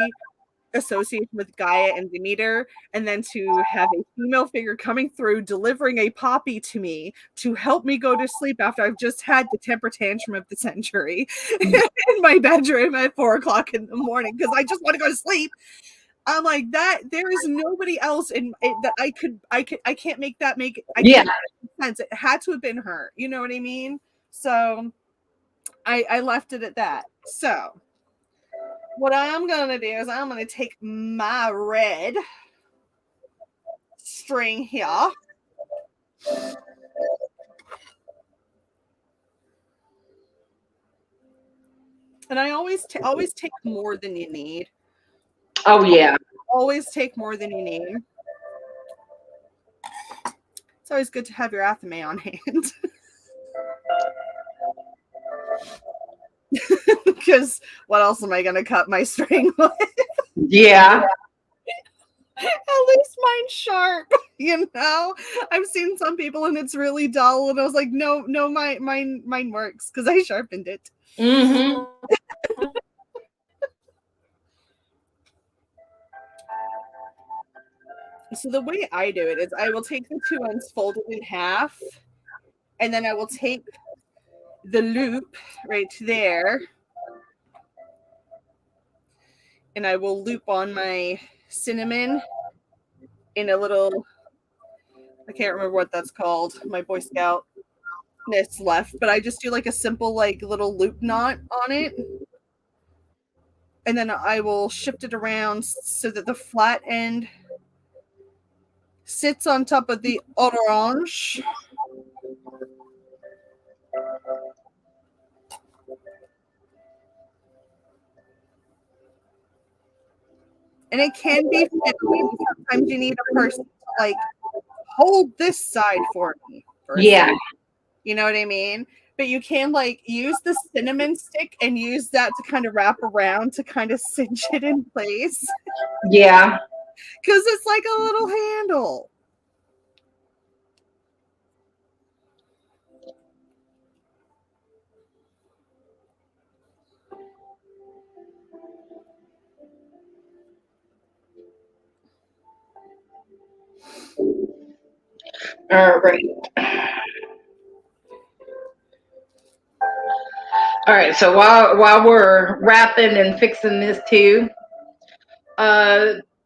association with Gaia and Demeter, and then to have a female figure coming through delivering a poppy to me to help me go to sleep after I've just had the temper tantrum of the century in my bedroom at 4:00 in the morning because I just want to go to sleep. I'm like, that there is nobody else in it that I can't make that make sense. It had to have been her. You know what I mean? So I left it at that. So what I'm gonna do is I'm gonna take my red string here. And I always take more than you need. Oh yeah. Always take more than you need. It's always good to have your athame on hand. Because what else am I going to cut my string with? Yeah. At least mine's sharp, I've seen some people and it's really dull, and I was like, no, mine works because I sharpened it. Mm-hmm. So the way I do it is I will take the two ends folded in half, and then I will take the loop right there, and I will loop on my cinnamon in a little, I can't remember what that's called, my Boy Scoutness left, but I just do like a simple like little loop knot on it, and then I will shift it around so that the flat end sits on top of the orange. And it can be fiddly. Sometimes you need a person to like hold this side for me. Yeah. You know what I mean? But you can like use the cinnamon stick and use that to kind of wrap around to kind of cinch it in place. Yeah. Because it's like a little handle. All right. All right. So while we're wrapping and fixing this too,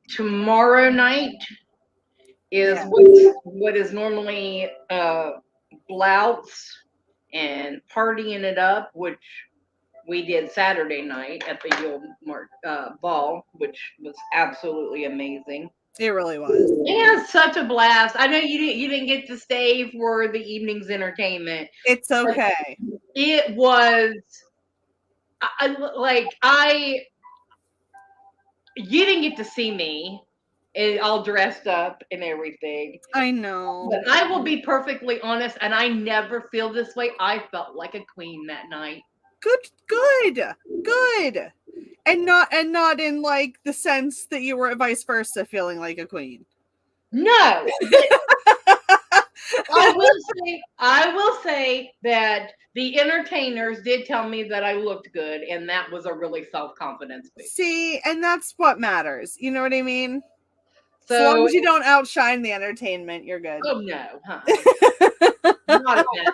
tomorrow night is what is normally blouts and partying it up, which we did Saturday night at the Yule Ball, which was absolutely amazing. It really was. Yeah, such a blast. I know you didn't get to stay for the evening's entertainment. It's okay. It was you didn't get to see me all dressed up and everything. I know. But I will be perfectly honest, and I never feel this way. I felt like a queen that night. Good. And not in like the sense that you were vice versa feeling like a queen. No. I will say that the entertainers did tell me that I looked good, and that was a really self-confidence boost. See, and that's what matters. You know what I mean? So, as long as you don't outshine the entertainment, you're good. Oh no, not that.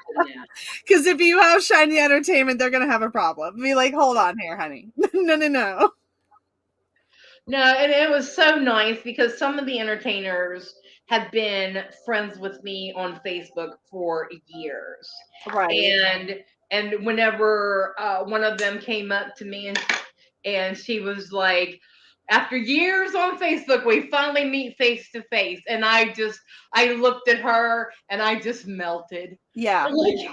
Because if you outshine the entertainment, they're gonna have a problem. Be like, hold on here, honey. No. No, and it was so nice because some of the entertainers have been friends with me on Facebook for years. Right. And whenever one of them came up to me and she was like, after years on Facebook, we finally meet face to face. And I looked at her and I just melted. Yeah. Like,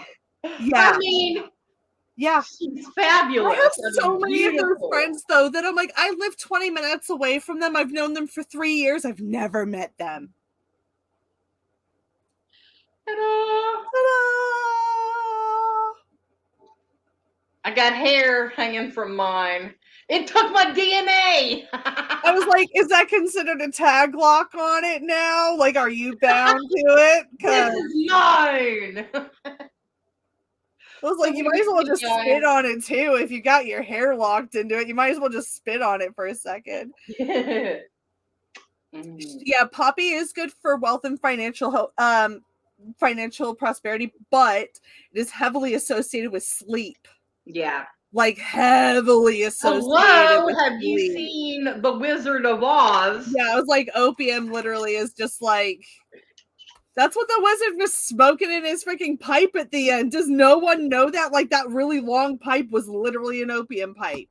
Yeah. I mean, Yeah. she's I fabulous. have I so mean, many of those beautiful. friends, though, that I'm like, I live 20 minutes away from them. I've known them for 3 years. I've never met them. Ta-da! Ta-da! I got hair hanging from mine. It took my DNA. I was like, is that considered a tag lock on it now? Like, are you bound to it? This is mine. I was like, you might as well just spit on it too. If you got your hair locked into it, you might as well just spit on it for a second. Yeah, poppy is good for wealth and financial prosperity, but it is heavily associated with sleep. Yeah. Like heavily associated Hello, with have you sleep. seen The Wizard of Oz? Yeah, I was like, opium literally is just like, that's what the wizard was smoking in his freaking pipe at the end. Does no one know that? Like, that really long pipe was literally an opium pipe.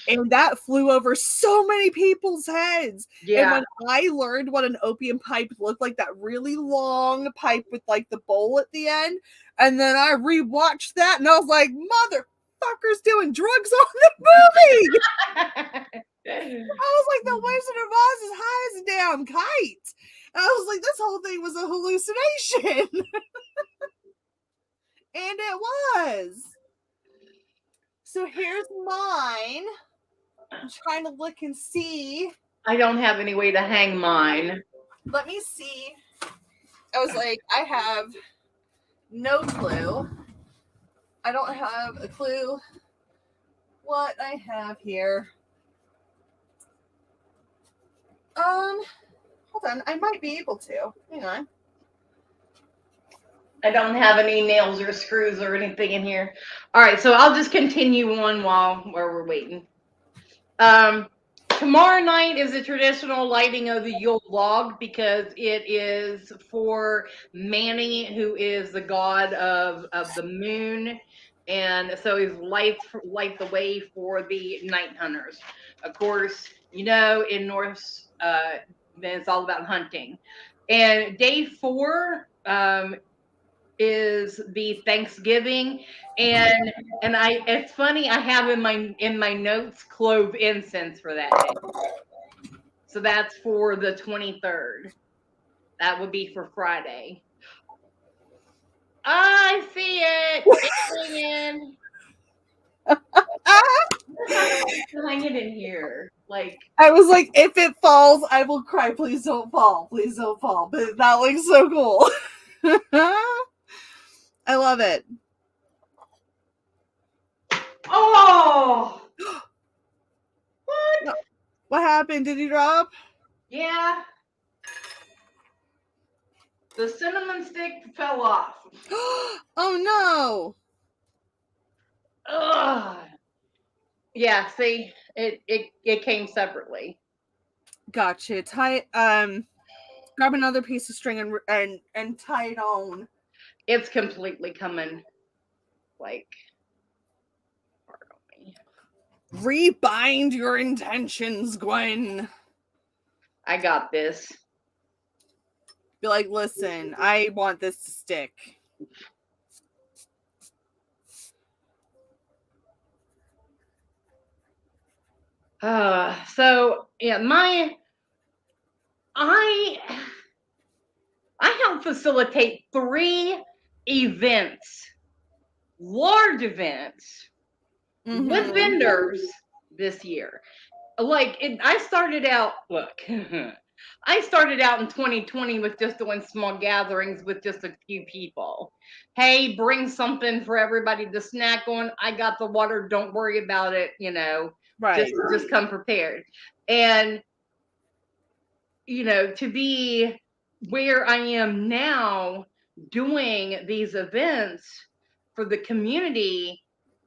And that flew over so many people's heads. Yeah. And when I learned what an opium pipe looked like, that really long pipe with like the bowl at the end, and then I rewatched that and I was like, motherfuckers doing drugs on the movie. I was like, the Wizard of Oz is high as a damn kite. And I was like, this whole thing was a hallucination. And it was. So here's mine. I'm trying to look and see. I don't have any way to hang mine. Let me see. I was like, I have no clue. I don't have a clue what I have here. Hold on. I might be able to. Hang on. I don't have any nails or screws or anything in here. All right, so I'll just continue on while we're waiting. Tomorrow night is a traditional lighting of the Yule log because it is for Manny, who is the god of the moon, and so he light the way for the night hunters. Of course, you know, in Norse, then it's all about hunting. And day 4 is the Thanksgiving, and it's funny, I have in my notes clove incense for that day. So that's for the 23rd. That would be for Friday. I see it. It's hanging. Hang it in here. Like, I was like, if it falls, I will cry. Please don't fall. Please don't fall. But that looks so cool. I love it. oh, What happened? Did he drop? yeah. The cinnamon stick fell off. Oh no. Ugh. Yeah, see, it came separately. Gotcha. Tie grab another piece of string and tie it on. It's completely coming like hard on me. Rebind your intentions, Gwen. I got this. Be like, listen, I want this to stick. So yeah, I help facilitate 3 events, large events, with vendors this year. Like, I started out, look, I started out in 2020 with just doing small gatherings with just a few people. Hey, bring something for everybody to snack on. I got the water. Don't worry about it. You know, Right. just come prepared. And, you know, to be where I am now doing these events for the community,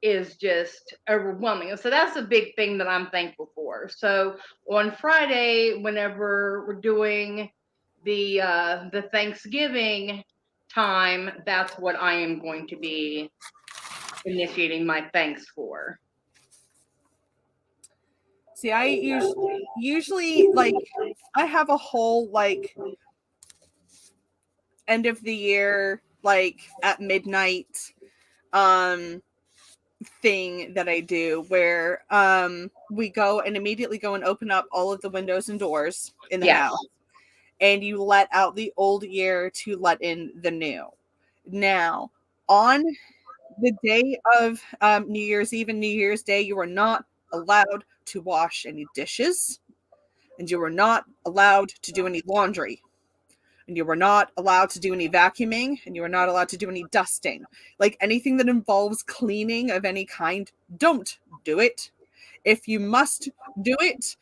is just overwhelming. So that's a big thing that I'm thankful for. So on Friday, whenever we're doing the Thanksgiving time, that's what I am going to be initiating my thanks for. See, I usually like I have a whole like end of the year like at midnight thing that I do where we go and immediately go and open up all of the windows and doors in the Yes. house, and you let out the old year to let in the new. Now, on the day of New Year's Eve and New Year's Day, you are not allowed to wash any dishes, and you are not allowed to do any laundry, and you were not allowed to do any vacuuming, and you were not allowed to do any dusting. Like anything that involves cleaning of any kind, don't do it. If you must do it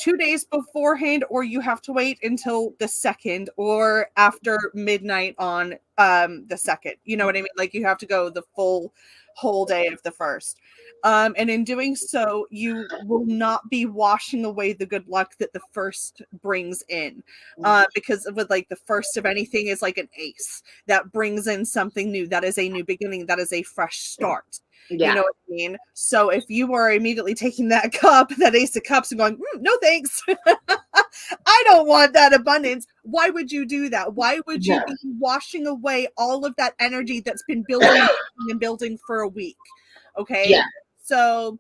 2 days beforehand, or you have to wait until the 2nd or after midnight on the 2nd. You know what I mean? Like you have to go the full whole day of the 1st. And in doing so, you will not be washing away the good luck that the 1st brings in. Because with like the 1st of anything is like an ace that brings in something new. That is a new beginning. That is a fresh start. Yeah. You know what I mean? So if you are immediately taking that cup, that ace of cups, and going, no thanks, I don't want that abundance. Why would you do that? Why would you be washing away all of that energy that's been building and building for a week? Okay. Yeah. So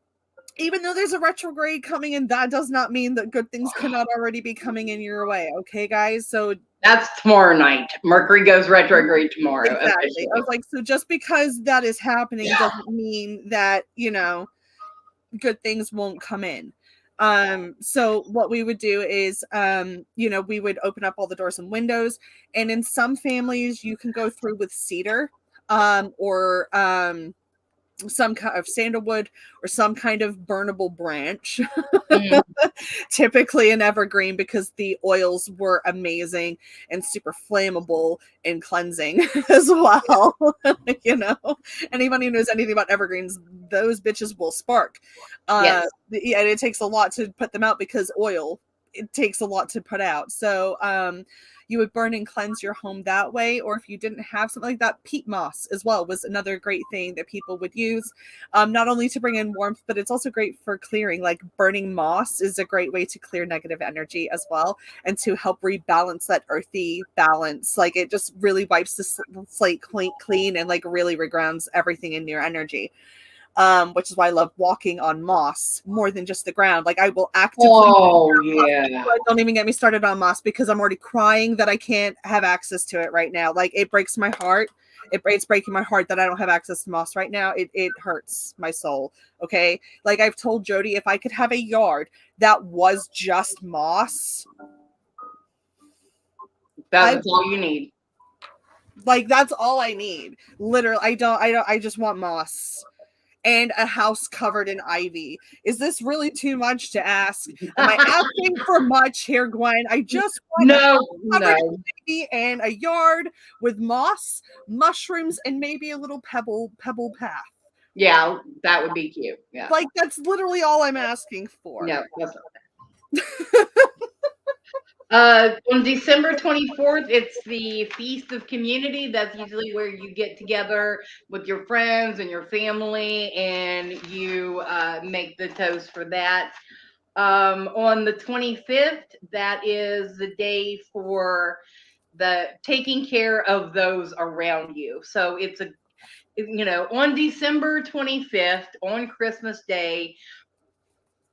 even though there's a retrograde coming in, that does not mean that good things cannot already be coming in your way. Okay, guys? So that's tomorrow night. Mercury goes retrograde tomorrow. Exactly. Officially. I was like, so just because that is happening doesn't mean that, you know, good things won't come in. So what we would do is, you know, we would open up all the doors and windows, and in some families you can go through with cedar, or some kind of sandalwood or some kind of burnable branch. Typically an evergreen, because the oils were amazing and super flammable and cleansing as well. You know, anybody who knows anything about evergreens, those bitches will spark. Yes. Yeah, and it takes a lot to put them out, because oil, it takes a lot to put out. So you would burn and cleanse your home that way. Or if you didn't have something like that, peat moss as well was another great thing that people would use, not only to bring in warmth, but it's also great for clearing. Like burning moss is a great way to clear negative energy as well, and to help rebalance that earthy balance. Like it just really wipes the slate clean and like really regrounds everything in your energy. Which is why I love walking on moss more than just the ground. Like I will actively. Oh yeah. Don't even get me started on moss, because I'm already crying that I can't have access to it right now. Like it breaks my heart. It's breaking my heart that I don't have access to moss right now. It hurts my soul. Okay. Like I've told Jody, if I could have a yard that was just moss, That's all you need. Like that's all I need. Literally, I just want moss. And a house covered in ivy. Is this really too much to ask? Am I asking for much here, Gwen? I just want a house covered in ivy and a yard with moss, mushrooms, and maybe a little pebble path. Yeah, that would be cute. Yeah. Like that's literally all I'm asking for. No, that's not on December 24th, it's the Feast of Community. That's usually where you get together with your friends and your family, and you make the toast for that. On the 25th, that is the day for the taking care of those around you. So it's on December 25th, on Christmas Day,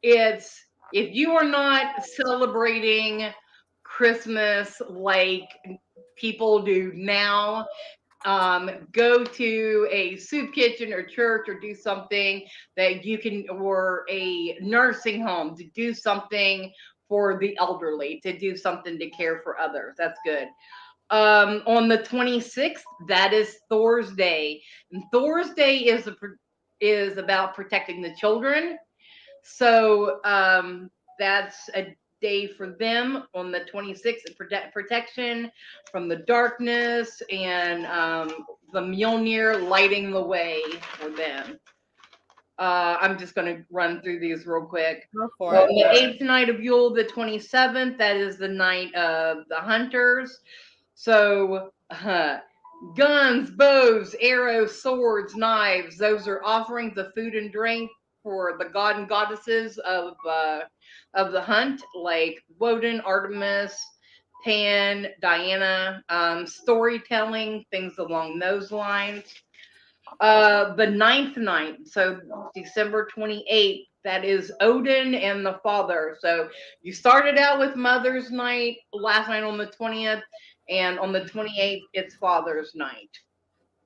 it's, if you are not celebrating Christmas like people do now, go to a soup kitchen or church, or do something that you can, or a nursing home, to do something for the elderly, to do something to care for others. That's good. On the 26th, that is Thor's Day, and Thor's Day is about protecting the children. So that's a day for them on the 26th, protection from the darkness, and the Mjolnir lighting the way for them. I'm just going to run through these real quick. Go for On it. the 8th night of Yule, the 27th, that is the night of the hunters. So, guns, bows, arrows, swords, knives, those are offerings of food and drink for the god and goddesses of the hunt, like Woden, Artemis, Pan, Diana, storytelling, things along those lines. The 9th night, so December 28th, that is Odin and the Father. So you started out with Mother's Night last night on the 20th, and on the 28th, it's Father's Night.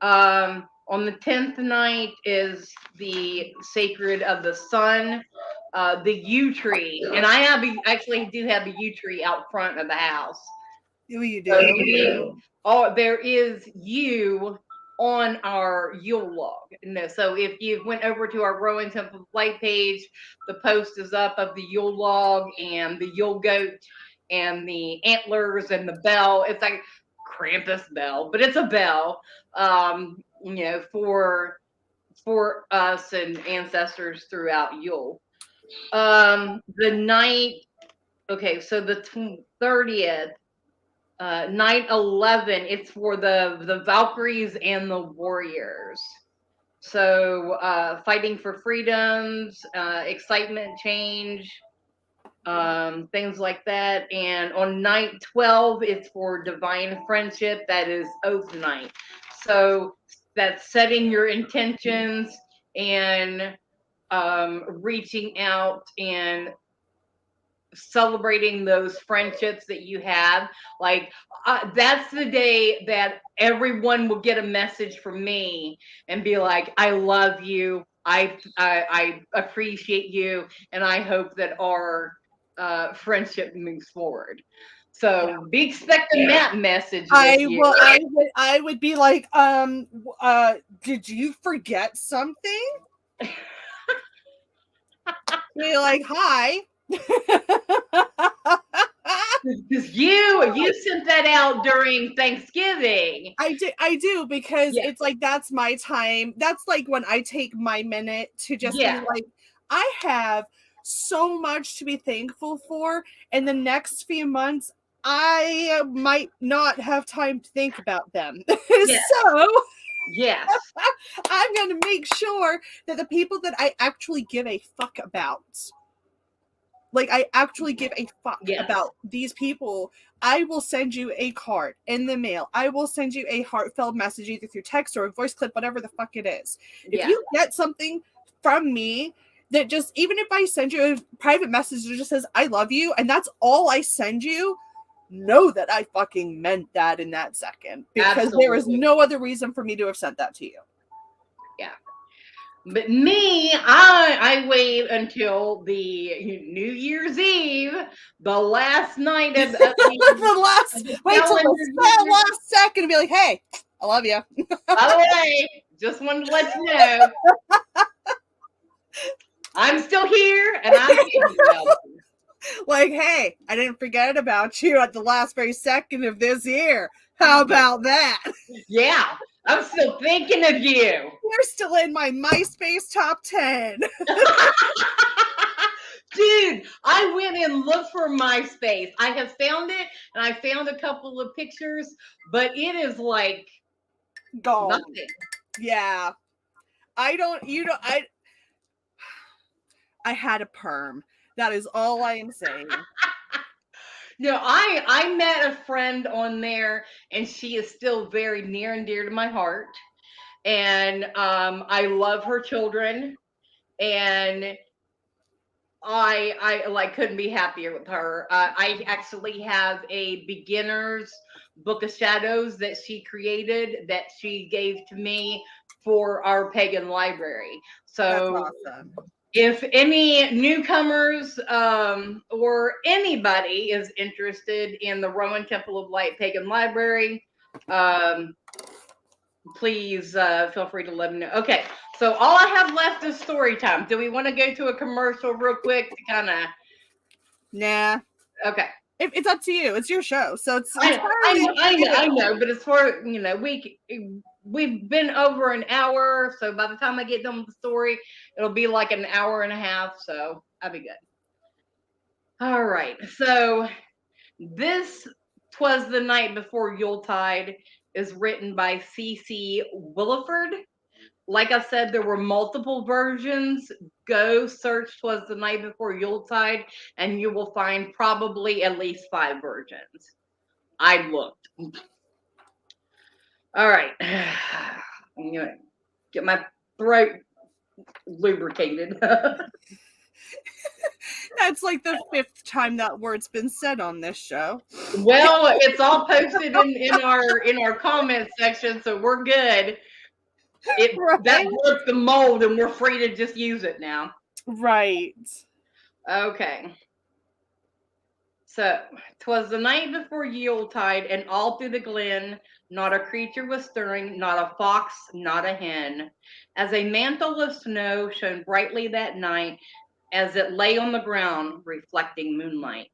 On the 10th night is the Sacred of the Sun, the yew tree, and I actually do have a yew tree out front of the house. You So do. there is yew on our Yule log. No, so if you went over to our Rowan Temple of Light page, the post is up of the Yule log and the Yule goat and the antlers and the bell. It's like Krampus bell, but it's a bell. For us and ancestors throughout Yule. The night. Okay, so the 30th. Night 11, it's for the Valkyries and the warriors. So fighting for freedoms, excitement, change, things like that. And on night 12, it's for divine friendship. That is oath night. So that's setting your intentions and reaching out and celebrating those friendships that you have. Like that's the day that everyone will get a message from me and be like, I love you, I appreciate you, and I hope that our friendship moves forward. So be expecting that message this year. I would be like, did you forget something? Be like, hi. Because you sent that out during Thanksgiving. I do because Yeah. it's like that's my time. That's like when I take my minute to just be like, I have so much to be thankful for. In the next few months, I might not have time to think about them. Yes. So yes, I'm going to make sure that the people that I actually give a fuck about, like I actually give a fuck about these people, I will send you a card in the mail. I will send you a heartfelt message either through text or a voice clip, whatever the fuck it is. If you get something from me that just, even if I send you a private message that just says, I love you, and that's all I send you, know that I fucking meant that in that second. Because there is no other reason for me to have sent that to you. Yeah. But me, I wait until the New Year's Eve, the last night of the last second and be like, hey, I love you. By the way, just wanted to let you know, I'm still here and I'm thinking about you. Like, hey, I didn't forget about you at the last very second of this year. How about that? Yeah, I'm still thinking of you. You're still in my MySpace top 10. Dude, I went and looked for MySpace. I have found it, and I found a couple of pictures, but it is like gone. Nothing. Yeah. I had a perm. That is all I am saying. No, I met a friend on there, and she is still very near and dear to my heart. And I love her children, and I like couldn't be happier with her. I actually have a beginner's book of shadows that she created that she gave to me for our pagan library. So that's awesome. If any newcomers or anybody is interested in the Rowan Temple of Light Pagan Library, please feel free to let me know. Okay, so all I have left is story time. Do we want to go to a commercial real quick to kind of? Nah. Okay. It's up to you. It's your show, so it's I know, but it's for we've been over an hour, so by the time I get done with the story, it'll be like an hour and a half, so I'll be good. All right, so this "'Twas the Night Before Yuletide" is written by C.C. Williford. Like I said, there were multiple versions. Go search "'Twas the Night Before Yuletide" and you will find probably at least 5 versions. I looked. All right. I'm going to get my throat lubricated. That's like the 5th time that word's been said on this show. Well, it's all posted in our comment section, so we're good. Right? That broke the mold, and we're free to just use it now. Right. Okay. So, "'Twas the night before Yuletide, and all through the glen, not a creature was stirring, not a fox, not a hen. As a mantle of snow shone brightly that night, as it lay on the ground, reflecting moonlight.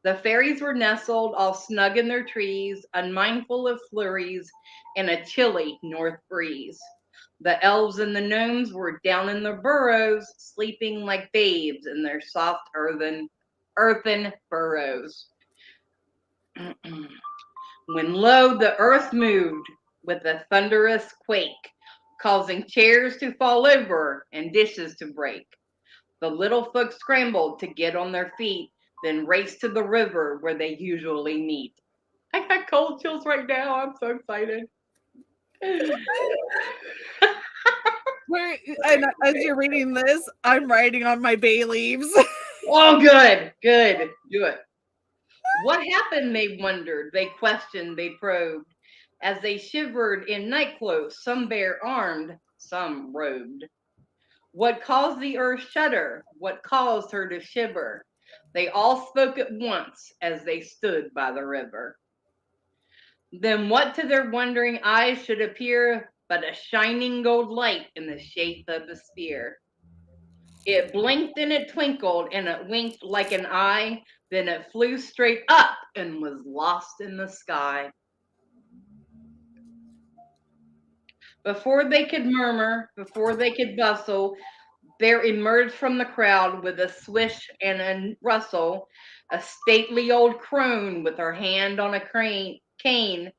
The fairies were nestled all snug in their trees, unmindful of flurries and a chilly north breeze. The elves and the gnomes were down in their burrows, sleeping like babes in their soft earthen burrows. When lo, the earth moved with a thunderous quake, causing chairs to fall over and dishes to break. The little folks scrambled to get on their feet, then raced to the river where they usually meet. I got cold chills right now. I'm so excited. And as you're reading this, I'm writing on my bay leaves. Oh, good. Do it. What happened, they wondered. They questioned, they probed. As they shivered in nightclothes, some bare armed, some robed. What caused the earth shudder? What caused her to shiver? They all spoke at once as they stood by the river. Then what to their wondering eyes should appear but a shining gold light in the shape of a sphere? It blinked and it twinkled and it winked like an eye, then it flew straight up and was lost in the sky. Before they could murmur, before they could bustle, there emerged from the crowd with a swish and a rustle, a stately old crone with her hand on a cane,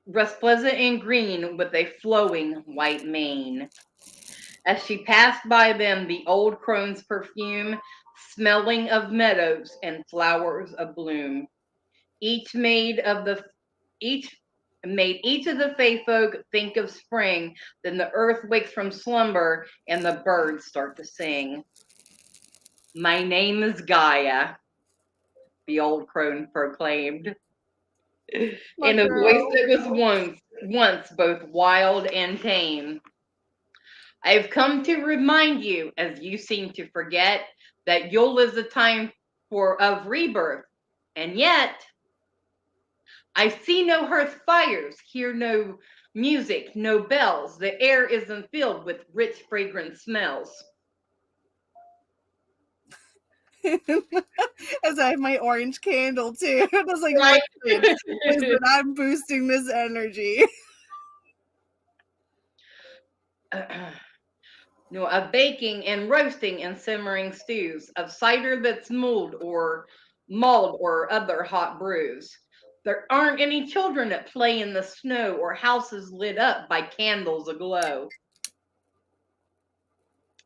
resplendent in green with a flowing white mane. As she passed by them, the old crone's perfume, smelling of meadows and flowers of bloom, each made each of the fae folk think of spring. Then the earth wakes from slumber and the birds start to sing. My name is Gaia, the old crone proclaimed, in a voice that was once both wild and tame. I've come to remind you, as you seem to forget, that Yule is a time of rebirth, and yet I see no hearth fires, hear no music, no bells. The air isn't filled with rich, fragrant smells. As I have my orange candle too. I was like, Right. listen, I'm boosting this energy. No, of baking and roasting and simmering stews, of cider that's mulled or other hot brews. There aren't any children at play in the snow or houses lit up by candles aglow.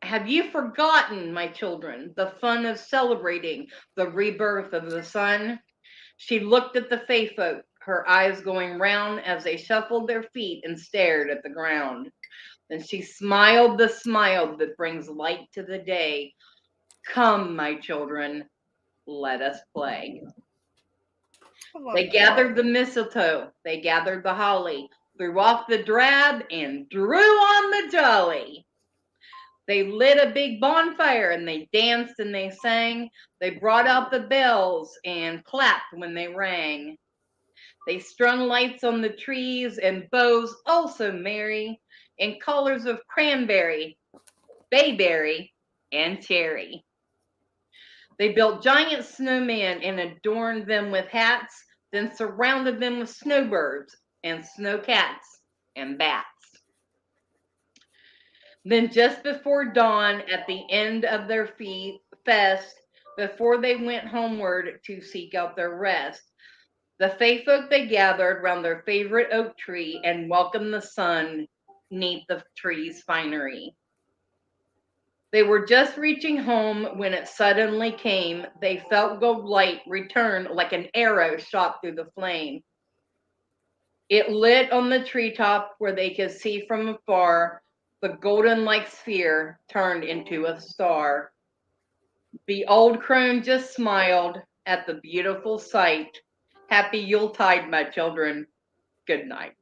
Have you forgotten, my children, the fun of celebrating the rebirth of the sun? She looked at the fae folk, her eyes going round as they shuffled their feet and stared at the ground. Then she smiled the smile that brings light to the day. Come, my children, let us play. They gathered the mistletoe, they gathered the holly, threw off the drab and drew on the jolly. They lit a big bonfire and they danced and they sang. They brought out the bells and clapped when they rang. They strung lights on the trees and boughs also merry in colors of cranberry, bayberry, and cherry. They built giant snowmen and adorned them with hats, then surrounded them with snowbirds and snow cats and bats. Then, just before dawn, at the end of their fest, before they went homeward to seek out their rest, the fae folk they gathered round their favorite oak tree and welcomed the sun neath the tree's finery. They were just reaching home when it suddenly came. They felt gold light return like an arrow shot through the flame. It lit on the treetop where they could see from afar. The golden-like sphere turned into a star. The old crone just smiled at the beautiful sight. Happy Yuletide, my children. Good night.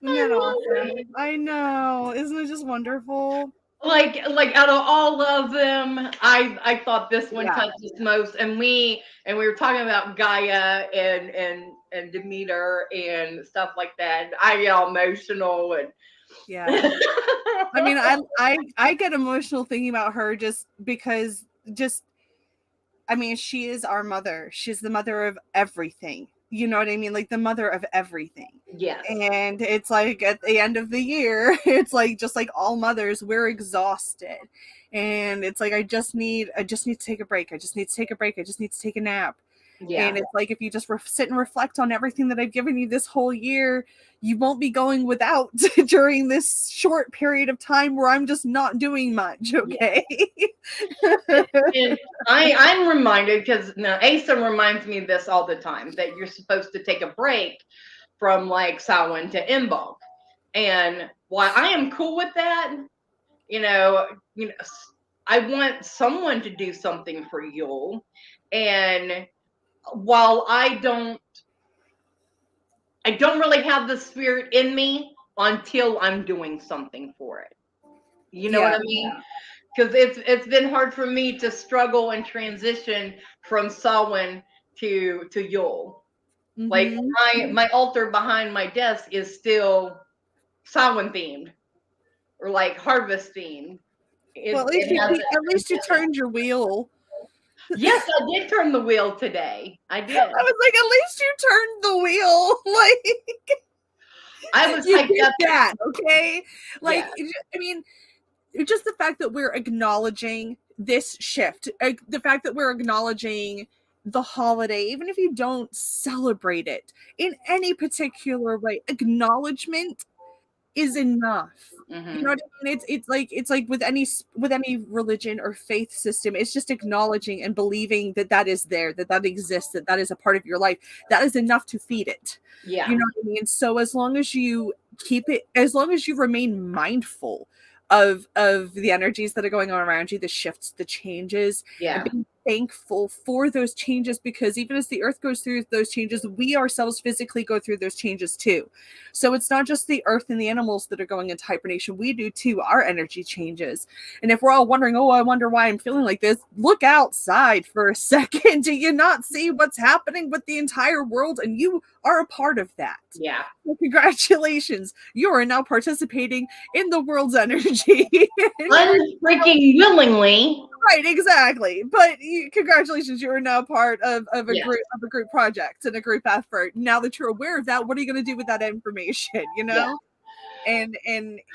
Isn't that awesome? I know. Isn't it just wonderful? Like out of all of them, I thought this one touched us most. And we were talking about Gaia and Demeter and stuff like that. I get all emotional and I mean, I get emotional thinking about her just because I mean, she is our mother. She's the mother of everything. You know what I mean? Like the mother of everything. Yes. And it's like at the end of the year, it's like just like all mothers, we're exhausted. And it's like I just need to take a break. I just need to take a break. I just need to take a nap. Yeah. And it's like if you just sit and reflect on everything that I've given you this whole year, you won't be going without during this short period of time where I'm just not doing much. Okay. And I'm reminded, because now Asa reminds me of this all the time, that you're supposed to take a break from like Samhain to Imbolc. And while I am cool with that, you know, I want someone to do something for Yule. And while I don't really have the spirit in me until I'm doing something for it. You know what I mean? Because it's been hard for me to struggle and transition from Samhain to Yule. Mm-hmm. Like my altar behind my desk is still Samhain themed or like harvest themed. Well, at least you turned your wheel. Yes, I did turn the wheel today. I did. I was like, at least you turned the wheel. Like I was you did that, okay? Like I mean, just the fact that we're acknowledging this shift, the fact that we're acknowledging the holiday, even if you don't celebrate it in any particular way, acknowledgement is enough. Mm-hmm. You know what I mean? It's like with any religion or faith system, it's just acknowledging and believing that is there, that exists, that is a part of your life. That is enough to feed it. Yeah. You know what I mean? So as long as you as long as you remain mindful of the energies that are going on around you, the shifts, the changes, and being thankful for those changes, because even as the earth goes through those changes, we ourselves physically go through those changes too. So it's not just the earth and the animals that are going into hibernation. We do too. Our energy changes. And if we're all wondering, oh, I wonder why I'm feeling like this, look outside for a second. Do you not see what's happening with the entire world? And you are a part of that. Yeah. So congratulations. You are now participating in the world's energy. Unfreaking willingly. Right, exactly. But congratulations, you are now part of a group project and a group effort. Now that you're aware of that, what are you going to do with that information? You know, and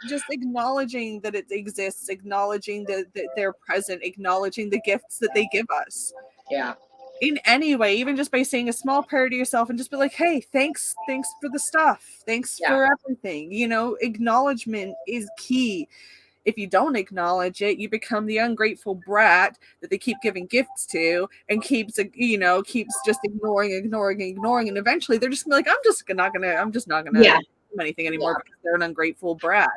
just acknowledging that it exists, acknowledging that they're present, acknowledging the gifts that they give us. Yeah. In any way, even just by saying a small prayer to yourself and just be like, hey, thanks for the stuff. Thanks for everything. You know, acknowledgement is key. If you don't acknowledge it, you become the ungrateful brat that they keep giving gifts to and keeps just ignoring. And eventually they're just gonna be like, I'm just not gonna do anything anymore because they're an ungrateful brat.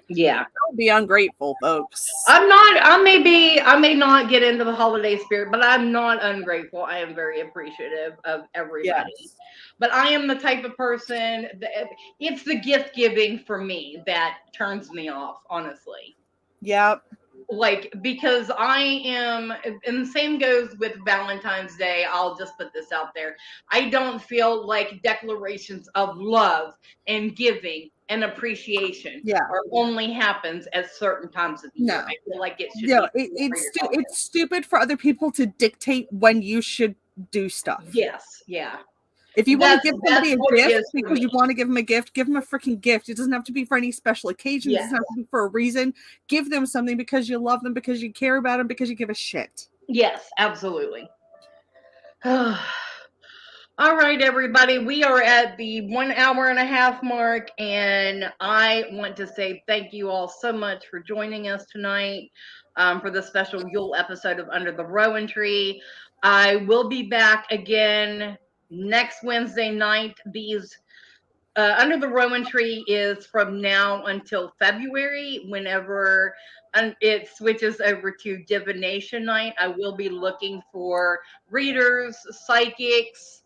Yeah. Don't be ungrateful, folks. I may not get into the holiday spirit, but I'm not ungrateful. I am very appreciative of everybody. Yes. But I am the type of person that it's the gift giving for me that turns me off, honestly. Yep. like, because I am, and the same goes with Valentine's Day. I'll just put this out there. I don't feel like declarations of love and giving and appreciation Yeah. are only happens at certain times of the year. No. I feel like it should Yeah, be for yourself. it's stupid for other people to dictate when you should do stuff. Yes, yeah. If you want to give That's somebody a what it gift is for because you me. want to give them a gift, give them a freaking gift. It doesn't have to be for any special occasion. It doesn't Yes. have to be for a reason. Give them something because you love them, because you care about them, because you give a shit. Yes, absolutely. All right, everybody, we are at the 1 hour and a half mark, and I want to say thank you all so much for joining us tonight for the special Yule episode of Under the Rowan Tree. I will be back again next Wednesday night. These Under the Rowan Tree is from now until February. Whenever it switches over to Divination Night, I will be looking for readers, psychics,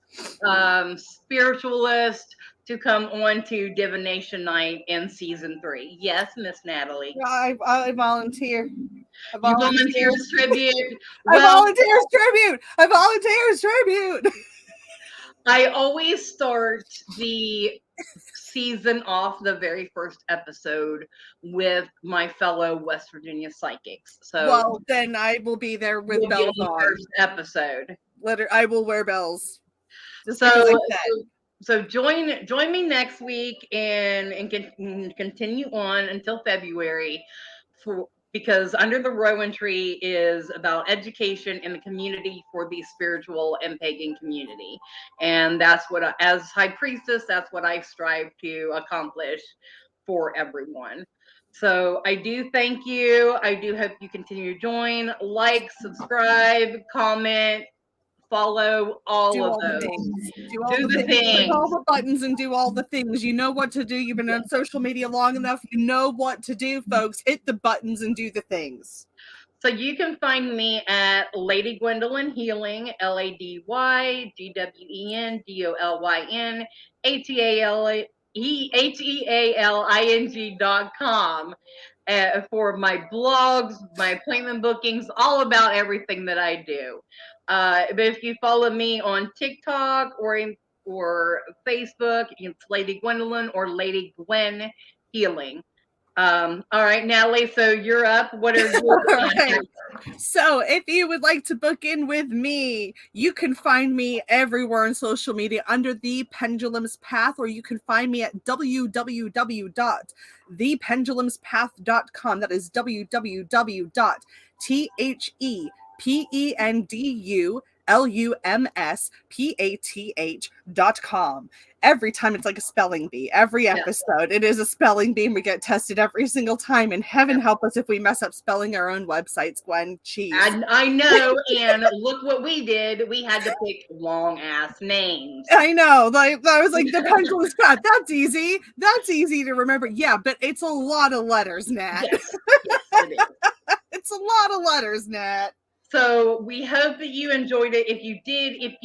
spiritualists to come on to Divination Night in season 3. Yes, Miss Natalie. I volunteer. You volunteer as tribute. I Well, volunteer as tribute. I volunteer as tribute. I always start the season off, the very first episode, with my fellow West Virginia psychics. So, Well, then I will be there with you'll be bells on the on. first episode. I will wear bells. Just So, because I said. so join me next week and continue on until February because Under the Rowan Tree is about education in the community for the spiritual and pagan community. And that's what, as High Priestess, that's what I strive to accomplish for everyone. So I do thank you. I do hope you continue to join, like, subscribe, comment, follow, all of the those. things. Do the things. Click things. all the buttons and do all the things. You know what to do. You've been on social media long enough. You know what to do, folks. Hit the buttons and do the things. So you can find me at Lady Gwendolyn Healing, LadyGwendolyn, Healing.com for my blogs, my appointment bookings, all about everything that I do. But if you follow me on TikTok or Facebook, it's Lady Gwendolyn or Lady Gwen Healing. All right, Natalie, so you're up. What are your Right. So if you would like to book in with me, you can find me everywhere on social media under The Pendulum's Path, or you can find me at www.thependulumspath.com. That is www.thependulumspath.com. Every time it's like a spelling bee. Every episode, it is a spelling bee. We get tested every single time. And heaven help us if we mess up spelling our own websites, Gwen. Jeez. I know. And look what we did. We had to pick long ass names. I know. Like I was like, the Pendulum's Path. That's easy. That's easy to remember. Yeah, but it's a lot of letters, Nat. Yes, it is. It's a lot of letters, Nat. So we hope that you enjoyed it. If you did, if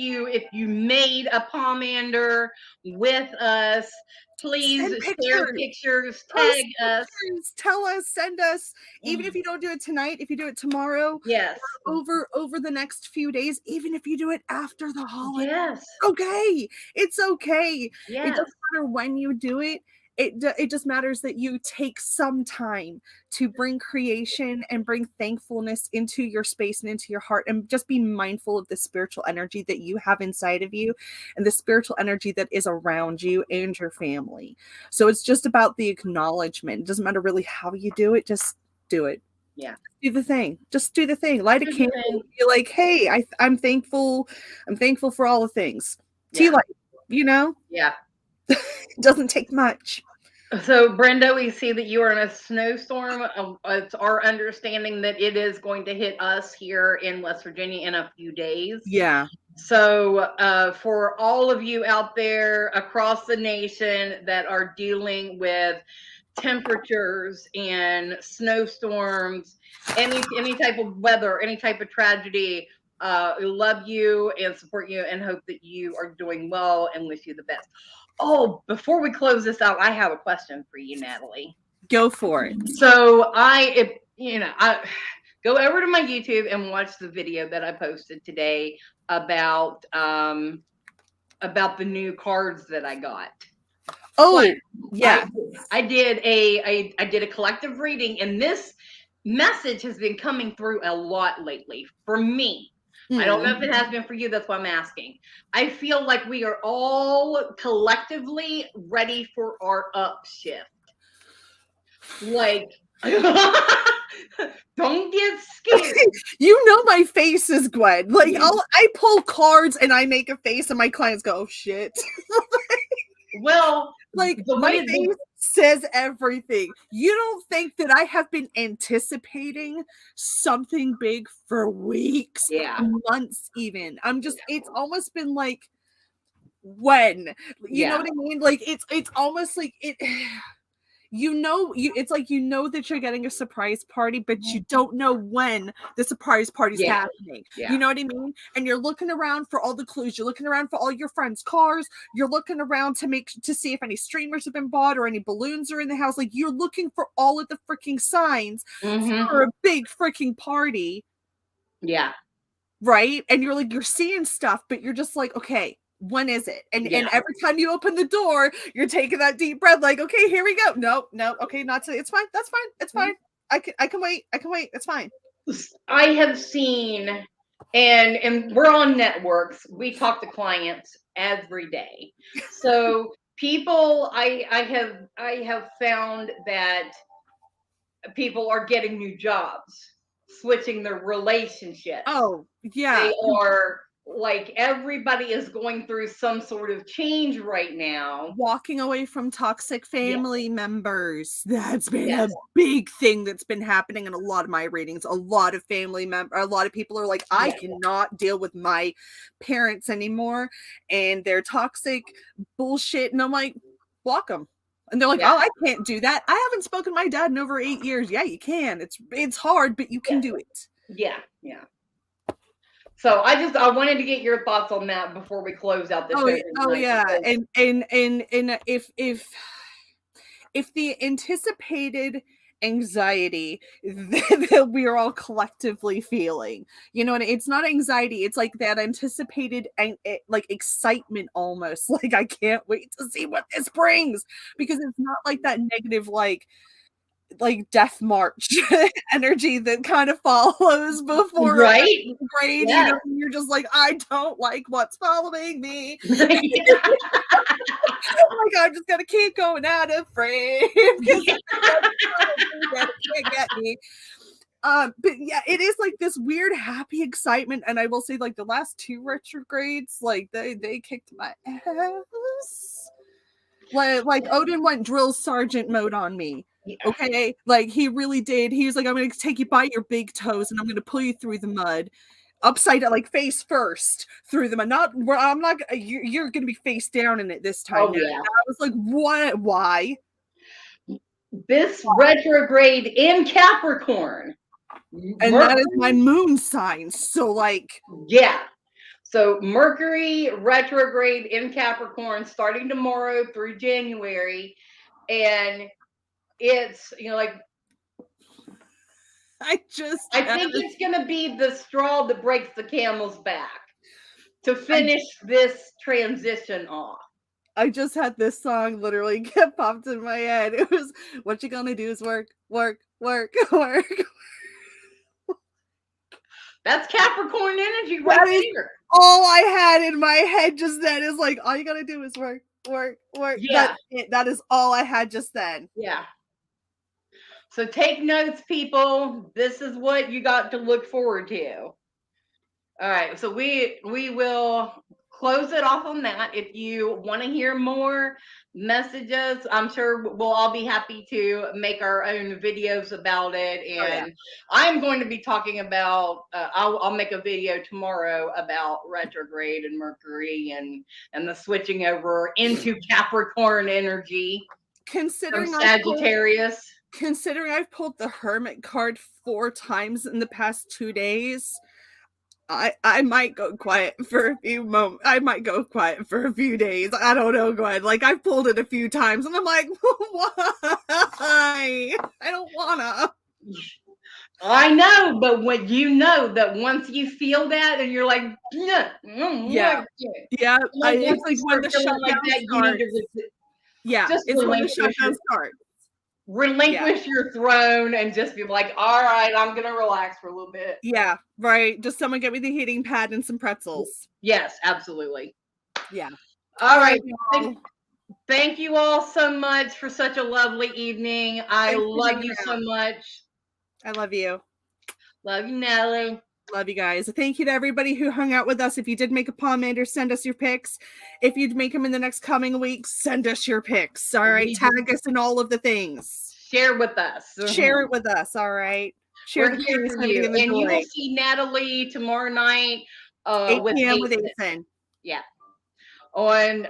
you made a pomander with us, please share pictures, tag us. Tell us, send us. Even if you don't do it tonight, if you do it tomorrow, yes, over the next few days, even if you do it after the holiday, yes, okay, it's okay. Yes. It doesn't matter when you do it. It just matters that you take some time to bring creation and bring thankfulness into your space and into your heart, and just be mindful of the spiritual energy that you have inside of you and the spiritual energy that is around you and your family. So it's just about the acknowledgement. It doesn't matter really how you do it, just do it. Yeah. Do the thing. Just do the thing. Light a candle. Be like, hey, I'm thankful. I'm thankful for all the things. Tea light, you know? Yeah. It doesn't take much. So, Brenda, we see that you are in a snowstorm. It's our understanding that it is going to hit us here in West Virginia in a few days. Yeah. So, for all of you out there across the nation that are dealing with temperatures and snowstorms, any type of weather, any type of tragedy, we love you and support you and hope that you are doing well and wish you the best. Oh, before we close this out, I have a question for you, Natalie. Go for it. So I go over to my YouTube and watch the video that I posted today about the new cards that I got. Oh, But yeah. I did a collective reading, and this message has been coming through a lot lately for me. I don't know if it has been for you. That's why I'm asking. I feel like we are all collectively ready for our upshift. Like, don't get scared. You know my face is Gwen. Like, I pull cards and I make a face, and my clients go, "Oh shit." Well, like my face says everything. You don't think that I have been anticipating something big for weeks, months even. It's almost been like, when? You know what I mean? Like, it's almost like it it's like, that you're getting a surprise party, but you don't know when the surprise party's happening. You know what I mean? And you're looking around for all the clues. You're looking around for all your friends' cars. You're looking around to see if any streamers have been bought or any balloons are in the house. Like, you're looking for all of the freaking signs for a big freaking party. Yeah. Right? And you're seeing stuff, but you're just like, okay, when is it? And every time you open the door, you're taking that deep breath, like, okay, here we go. No, okay, not today. It's fine. That's fine. It's fine. I can wait. It's fine. I have seen, and we're on networks. We talk to clients every day. So people, I have found that people are getting new jobs, switching their relationships. Oh, yeah. They are, like, everybody is going through some sort of change right now. Walking away from toxic family members. That's been a big thing that's been happening in a lot of my readings. A lot of a lot of people are like, I cannot deal with my parents anymore and their toxic bullshit. And I'm like, block them. And they're like, oh, I can't do that. I haven't spoken to my dad in over 8 years. Yeah, you can. It's hard, but you can do it. Yeah. So I wanted to get your thoughts on that before we close out the show. Oh yeah, and if the anticipated anxiety that we are all collectively feeling, and it's not anxiety, it's like that anticipated like excitement almost. Like, I can't wait to see what this brings, because it's not like that negative like death march energy that kind of follows before grade. You're just like, I don't like what's following me. Oh my god, I'm just gonna keep going out of frame because it can't get me. But yeah, it is like this weird happy excitement, and I will say, like, the last 2 retrogrades, like they kicked my ass. Like Odin went drill sergeant mode on me. Okay, like, he really did. He was like, I'm gonna take you by your big toes and I'm gonna pull you through the mud, upside down, like face first through the mud. You're gonna be face down in it this time. I was like, what? Why? This retrograde in Capricorn, and that is my moon sign. So, like, so Mercury retrograde in Capricorn starting tomorrow through January, and it's, like, I think it's gonna be the straw that breaks the camel's back to finish this transition off. I just had this song literally get popped in my head. It was, what you gonna do is work. That's Capricorn energy right here. All I had in my head just then is like, all you gotta do is work. Yeah. That is all I had just then. Yeah. So take notes, people. This is what you got to look forward to. All right. So we will close it off on that. If you want to hear more messages, I'm sure we'll all be happy to make our own videos about it. And I'm going to be talking about, I'll make a video tomorrow about retrograde and Mercury and the switching over into Capricorn energy. Considering Sagittarius. Considering I've pulled the Hermit card 4 times in the past 2 days, I might go quiet for a few moments. I might go quiet for a few days. I don't know, Gwen. Like, I've pulled it a few times, and I'm like, why? I don't wanna. I know, but when you know that once you feel that and you're like, yeah, Yeah. Yeah. like once It's you like when start the feeling like shutdown that, you need starts. to Yeah. just It's when the shutdown starts. relinquish your throne and just be like, all right, I'm gonna relax for a little bit. Yeah. Right. Just someone get me the heating pad and some pretzels. Yes, absolutely. Yeah. All right. y'all. Thank you all so much for such a lovely evening. I Thanks for love hanging you so out. much. I love you. Love you, Natalie. Love you guys. Thank you to everybody who hung out with us. If you did make a pomander, send us your pics. If you'd make them in the next coming weeks, send us your pics. All right. Tag us in all of the things. Share with us. Share it with us. All right. Share We're the here for you. creativity and the And you will joy. see Natalie tomorrow night 8 with p.m. with Ethan. Ethan. Yeah. On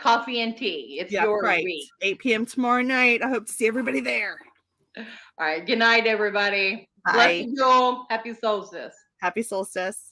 Coffee and Tea. It's your right. week. 8 p.m. tomorrow night. I hope to see everybody there. All right. Good night, everybody. Bye. Bless you all. Happy solstice. Happy solstice.